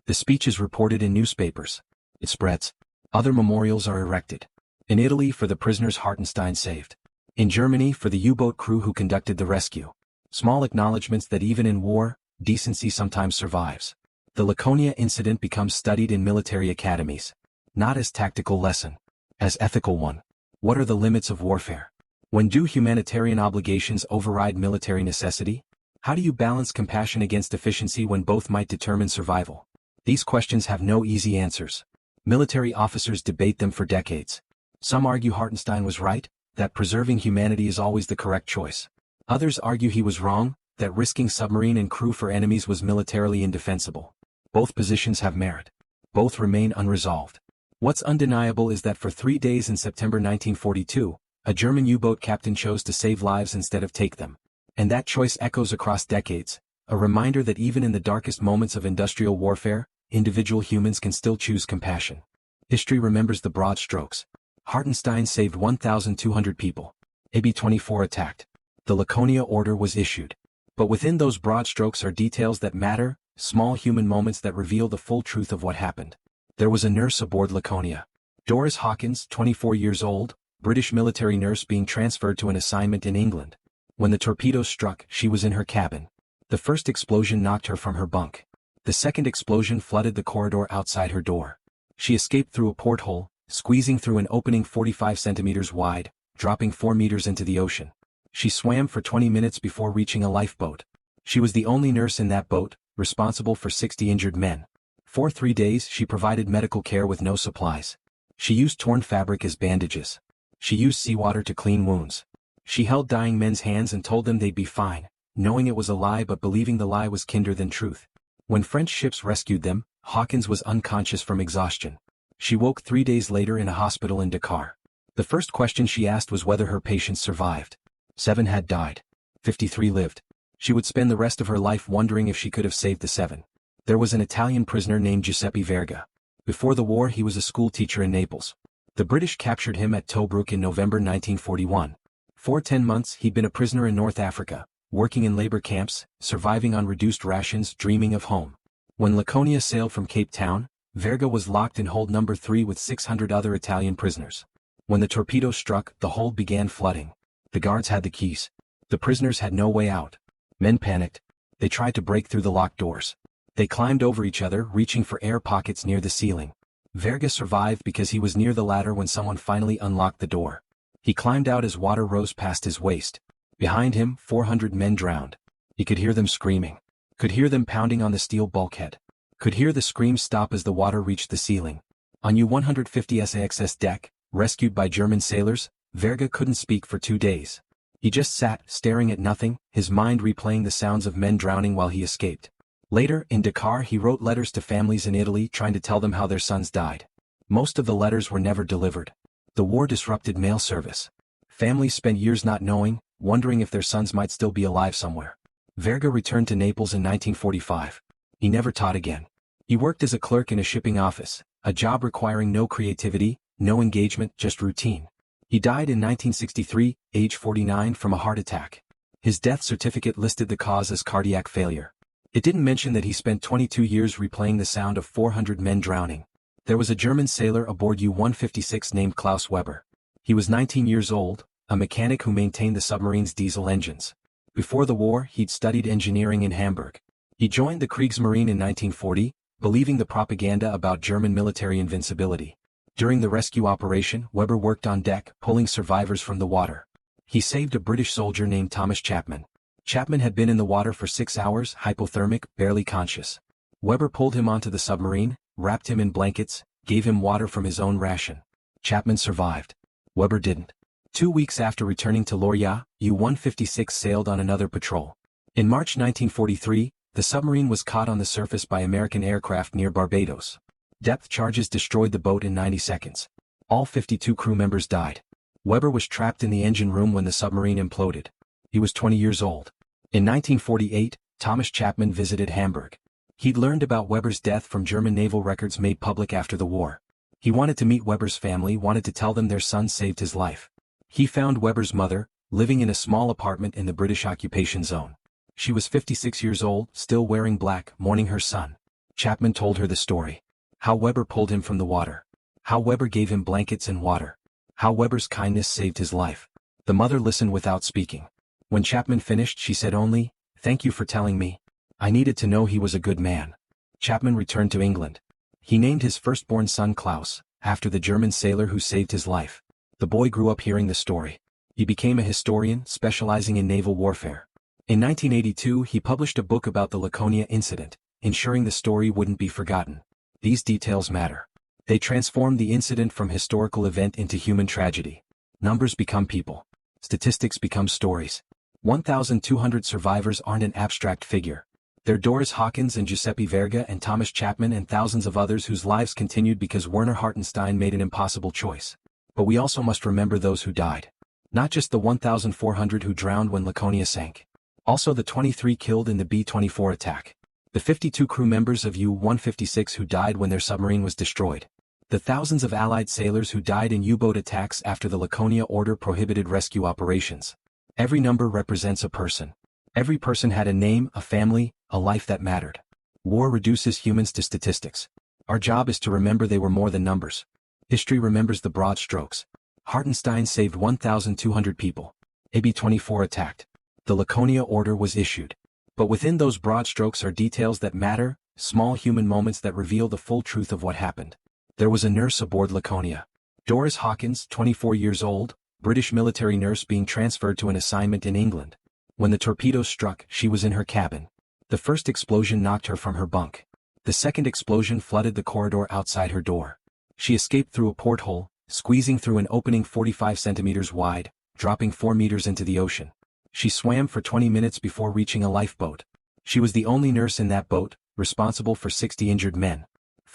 The speech is reported in newspapers. It spreads. Other memorials are erected. In Italy for the prisoners Hartenstein saved. In Germany for the U-boat crew who conducted the rescue. Small acknowledgments that even in war, decency sometimes survives. The Laconia incident becomes studied in military academies. Not as tactical lesson. As ethical one. What are the limits of warfare? When do humanitarian obligations override military necessity? How do you balance compassion against efficiency when both might determine survival? These questions have no easy answers. Military officers debate them for decades. Some argue Hartenstein was right, that preserving humanity is always the correct choice. Others argue he was wrong, that risking submarine and crew for enemies was militarily indefensible. Both positions have merit. Both remain unresolved. What's undeniable is that for 3 days in September 1942, a German U-boat captain chose to save lives instead of take them. And that choice echoes across decades, a reminder that even in the darkest moments of industrial warfare, individual humans can still choose compassion. History remembers the broad strokes. Hartenstein saved 1,200 people. A B-24 attacked. The Laconia order was issued. But within those broad strokes are details that matter, small human moments that reveal the full truth of what happened. There was a nurse aboard Laconia. Doris Hawkins, 24 years old, British military nurse being transferred to an assignment in England. When the torpedoes struck, she was in her cabin. The first explosion knocked her from her bunk. The second explosion flooded the corridor outside her door. She escaped through a porthole, squeezing through an opening 45 centimeters wide, dropping 4 meters into the ocean. She swam for 20 minutes before reaching a lifeboat. She was the only nurse in that boat, responsible for 60 injured men. For 3 days she provided medical care with no supplies. She used torn fabric as bandages. She used seawater to clean wounds. She held dying men's hands and told them they'd be fine, knowing it was a lie but believing the lie was kinder than truth. When French ships rescued them, Hawkins was unconscious from exhaustion. She woke 3 days later in a hospital in Dakar. The first question she asked was whether her patients survived. 7 had died. 53 lived. She would spend the rest of her life wondering if she could have saved the 7. There was an Italian prisoner named Giuseppe Verga. Before the war he was a school teacher in Naples. The British captured him at Tobruk in November 1941. For 10 months he'd been a prisoner in North Africa, working in labor camps, surviving on reduced rations, dreaming of home. When Laconia sailed from Cape Town, Verga was locked in hold number 3 with 600 other Italian prisoners. When the torpedoes struck, the hold began flooding. The guards had the keys. The prisoners had no way out. Men panicked. They tried to break through the locked doors. They climbed over each other, reaching for air pockets near the ceiling. Verga survived because he was near the ladder when someone finally unlocked the door. He climbed out as water rose past his waist. Behind him, 400 men drowned. He could hear them screaming. Could hear them pounding on the steel bulkhead. Could hear the screams stop as the water reached the ceiling. On U-150 SAXS deck, rescued by German sailors, Verga couldn't speak for 2 days. He just sat, staring at nothing, his mind replaying the sounds of men drowning while he escaped. Later, in Dakar he wrote letters to families in Italy trying to tell them how their sons died. Most of the letters were never delivered. The war disrupted mail service. Families spent years not knowing, wondering if their sons might still be alive somewhere. Verga returned to Naples in 1945. He never taught again. He worked as a clerk in a shipping office, a job requiring no creativity, no engagement, just routine. He died in 1963, age 49, from a heart attack. His death certificate listed the cause as cardiac failure. It didn't mention that he spent 22 years replaying the sound of 400 men drowning. There was a German sailor aboard U-156 named Klaus Weber. He was 19 years old, a mechanic who maintained the submarine's diesel engines. Before the war, he'd studied engineering in Hamburg. He joined the Kriegsmarine in 1940, believing the propaganda about German military invincibility. During the rescue operation, Weber worked on deck, pulling survivors from the water. He saved a British soldier named Thomas Chapman. Chapman had been in the water for 6 hours, hypothermic, barely conscious. Weber pulled him onto the submarine, wrapped him in blankets, gave him water from his own ration. Chapman survived. Weber didn't. 2 weeks after returning to Lorya, U-156 sailed on another patrol. In March 1943, the submarine was caught on the surface by American aircraft near Barbados. Depth charges destroyed the boat in 90 seconds. All 52 crew members died. Weber was trapped in the engine room when the submarine imploded. He was 20 years old. In 1948, Thomas Chapman visited Hamburg. He'd learned about Weber's death from German naval records made public after the war. He wanted to meet Weber's family, wanted to tell them their son saved his life. He found Weber's mother, living in a small apartment in the British occupation zone. She was 56 years old, still wearing black, mourning her son. Chapman told her the story. How Weber pulled him from the water. How Weber gave him blankets and water. How Weber's kindness saved his life. The mother listened without speaking. When Chapman finished, she said only, "Thank you for telling me. I needed to know he was a good man." Chapman returned to England. He named his firstborn son Klaus, after the German sailor who saved his life. The boy grew up hearing the story. He became a historian, specializing in naval warfare. In 1982 he published a book about the Laconia incident, ensuring the story wouldn't be forgotten. These details matter. They transformed the incident from historical event into human tragedy. Numbers become people. Statistics become stories. 1,200 survivors aren't an abstract figure. They're Doris Hawkins and Giuseppe Verga and Thomas Chapman and thousands of others whose lives continued because Werner Hartenstein made an impossible choice. But we also must remember those who died. Not just the 1,400 who drowned when Laconia sank. Also the 23 killed in the B-24 attack. The 52 crew members of U-156 who died when their submarine was destroyed. The thousands of Allied sailors who died in U-boat attacks after the Laconia order prohibited rescue operations. Every number represents a person. Every person had a name, a family, a life that mattered. War reduces humans to statistics. Our job is to remember they were more than numbers. History remembers the broad strokes. Hartenstein saved 1,200 people. AB-24 attacked. The Laconia order was issued. But within those broad strokes are details that matter, small human moments that reveal the full truth of what happened. There was a nurse aboard Laconia. Doris Hawkins, 24 years old, British military nurse being transferred to an assignment in England. When the torpedoes struck, she was in her cabin. The first explosion knocked her from her bunk. The second explosion flooded the corridor outside her door. She escaped through a porthole, squeezing through an opening 45 centimeters wide, dropping 4 meters into the ocean. She swam for 20 minutes before reaching a lifeboat. She was the only nurse in that boat, responsible for 60 injured men.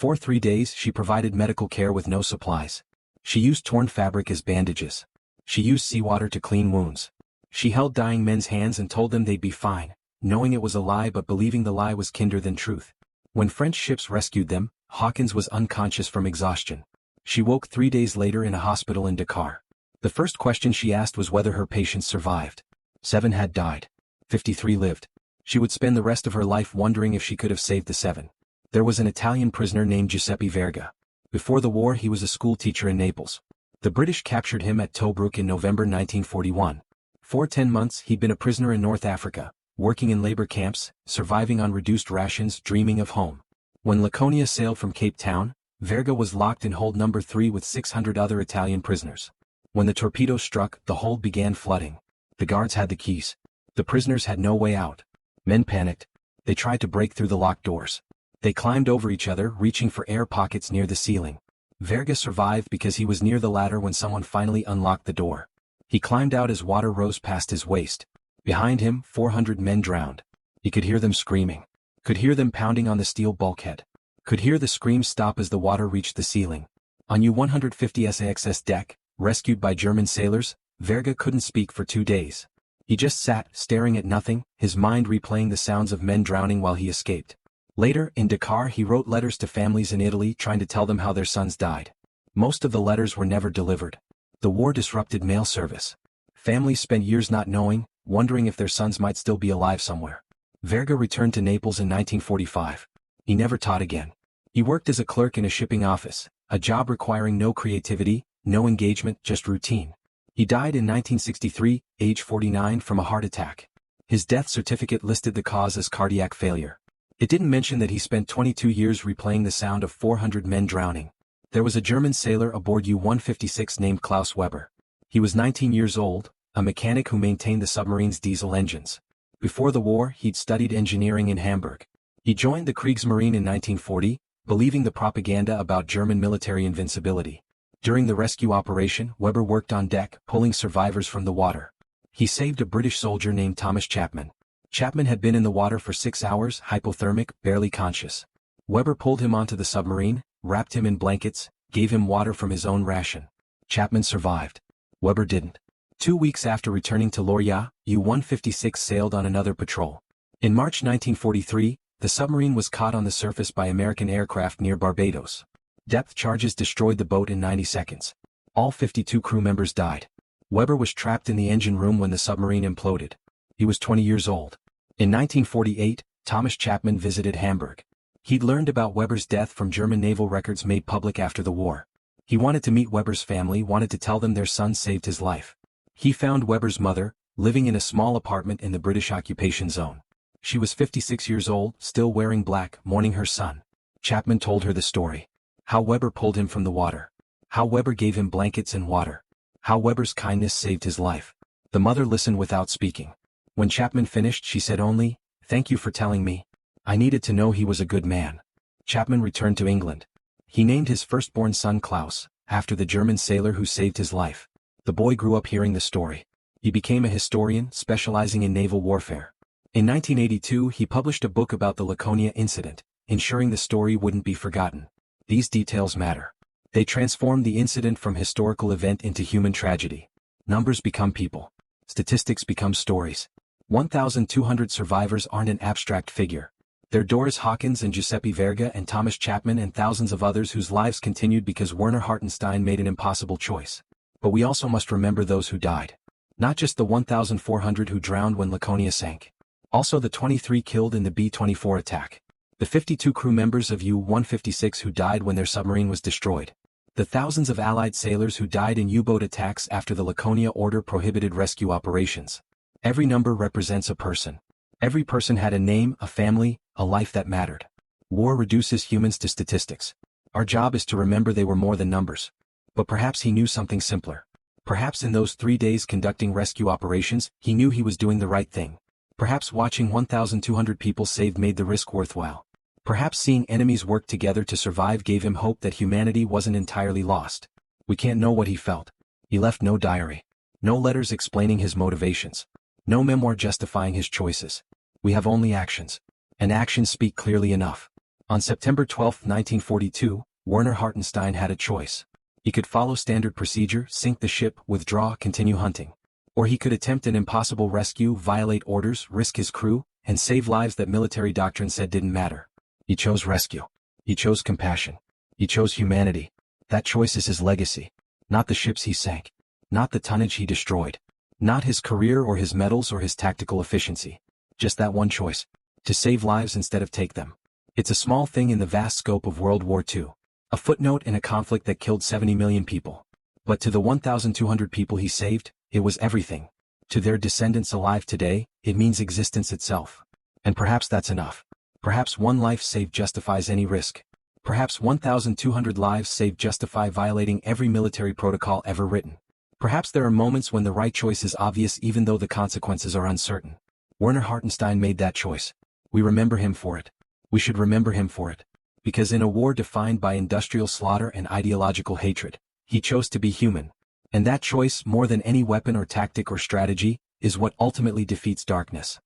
For 3 days she provided medical care with no supplies. She used torn fabric as bandages. She used seawater to clean wounds. She held dying men's hands and told them they'd be fine, knowing it was a lie but believing the lie was kinder than truth. When French ships rescued them, Hawkins was unconscious from exhaustion. She woke 3 days later in a hospital in Dakar. The first question she asked was whether her patients survived. 7 had died. 53 lived. She would spend the rest of her life wondering if she could have saved the 7. There was an Italian prisoner named Giuseppe Verga. Before the war he was a school teacher in Naples. The British captured him at Tobruk in November 1941. For 10 months he'd been a prisoner in North Africa, working in labor camps, surviving on reduced rations, dreaming of home. When Laconia sailed from Cape Town, Verga was locked in hold number 3 with 600 other Italian prisoners. When the torpedoes struck, the hold began flooding. The guards had the keys. The prisoners had no way out. Men panicked. They tried to break through the locked doors. They climbed over each other, reaching for air pockets near the ceiling. Verga survived because he was near the ladder when someone finally unlocked the door. He climbed out as water rose past his waist. Behind him, 400 men drowned. He could hear them screaming. Could hear them pounding on the steel bulkhead. Could hear the screams stop as the water reached the ceiling. On U-150 SAXS deck, rescued by German sailors, Verga couldn't speak for 2 days. He just sat, staring at nothing, his mind replaying the sounds of men drowning while he escaped. Later, in Dakar he wrote letters to families in Italy trying to tell them how their sons died. Most of the letters were never delivered. The war disrupted mail service. Families spent years not knowing, wondering if their sons might still be alive somewhere. Verga returned to Naples in 1945. He never taught again. He worked as a clerk in a shipping office, a job requiring no creativity, no engagement, just routine. He died in 1963, age 49, from a heart attack. His death certificate listed the cause as cardiac failure. It didn't mention that he spent 22 years replaying the sound of 400 men drowning. There was a German sailor aboard U-156 named Klaus Weber. He was 19 years old, a mechanic who maintained the submarine's diesel engines. Before the war, he'd studied engineering in Hamburg. He joined the Kriegsmarine in 1940, believing the propaganda about German military invincibility. During the rescue operation, Weber worked on deck, pulling survivors from the water. He saved a British soldier named Thomas Chapman. Chapman had been in the water for 6 hours, hypothermic, barely conscious. Weber pulled him onto the submarine, wrapped him in blankets, gave him water from his own ration. Chapman survived. Weber didn't. 2 weeks after returning to Lorya, U-156 sailed on another patrol. In March 1943, the submarine was caught on the surface by American aircraft near Barbados. Depth charges destroyed the boat in 90 seconds. All 52 crew members died. Weber was trapped in the engine room when the submarine imploded. He was 20 years old. In 1948, Thomas Chapman visited Hamburg. He'd learned about Weber's death from German naval records made public after the war. He wanted to meet Weber's family, wanted to tell them their son saved his life. He found Weber's mother, living in a small apartment in the British occupation zone. She was 56 years old, still wearing black, mourning her son. Chapman told her the story. How Weber pulled him from the water. How Weber gave him blankets and water. How Weber's kindness saved his life. The mother listened without speaking. When Chapman finished, she said only, "Thank you for telling me. I needed to know he was a good man." Chapman returned to England. He named his firstborn son Klaus, after the German sailor who saved his life. The boy grew up hearing the story. He became a historian, specializing in naval warfare. In 1982 he published a book about the Laconia incident, ensuring the story wouldn't be forgotten. These details matter. They transformed the incident from historical event into human tragedy. Numbers become people. Statistics become stories. 1,200 survivors aren't an abstract figure. They're Doris Hawkins and Giuseppe Verga and Thomas Chapman and thousands of others whose lives continued because Werner Hartenstein made an impossible choice. But we also must remember those who died. Not just the 1,400 who drowned when Laconia sank. Also the 23 killed in the B-24 attack. The 52 crew members of U-156 who died when their submarine was destroyed. The thousands of Allied sailors who died in U-boat attacks after the Laconia order prohibited rescue operations. Every number represents a person. Every person had a name, a family, a life that mattered. War reduces humans to statistics. Our job is to remember they were more than numbers. But perhaps he knew something simpler. Perhaps in those 3 days conducting rescue operations, he knew he was doing the right thing. Perhaps watching 1,200 people saved made the risk worthwhile. Perhaps seeing enemies work together to survive gave him hope that humanity wasn't entirely lost. We can't know what he felt. He left no diary. No letters explaining his motivations. No memoir justifying his choices. We have only actions. And actions speak clearly enough. On September 12, 1942, Werner Hartenstein had a choice. He could follow standard procedure, sink the ship, withdraw, continue hunting. Or he could attempt an impossible rescue, violate orders, risk his crew, and save lives that military doctrine said didn't matter. He chose rescue. He chose compassion. He chose humanity. That choice is his legacy. Not the ships he sank. Not the tonnage he destroyed. Not his career or his medals or his tactical efficiency. Just that one choice. To save lives instead of take them. It's a small thing in the vast scope of World War II. A footnote in a conflict that killed 70 million people. But to the 1,200 people he saved, it was everything. To their descendants alive today, it means existence itself. And perhaps that's enough. Perhaps one life saved justifies any risk. Perhaps 1,200 lives saved justify violating every military protocol ever written. Perhaps there are moments when the right choice is obvious even though the consequences are uncertain. Werner Hartenstein made that choice. We remember him for it. We should remember him for it. Because in a war defined by industrial slaughter and ideological hatred, he chose to be human. And that choice, more than any weapon or tactic or strategy, is what ultimately defeats darkness.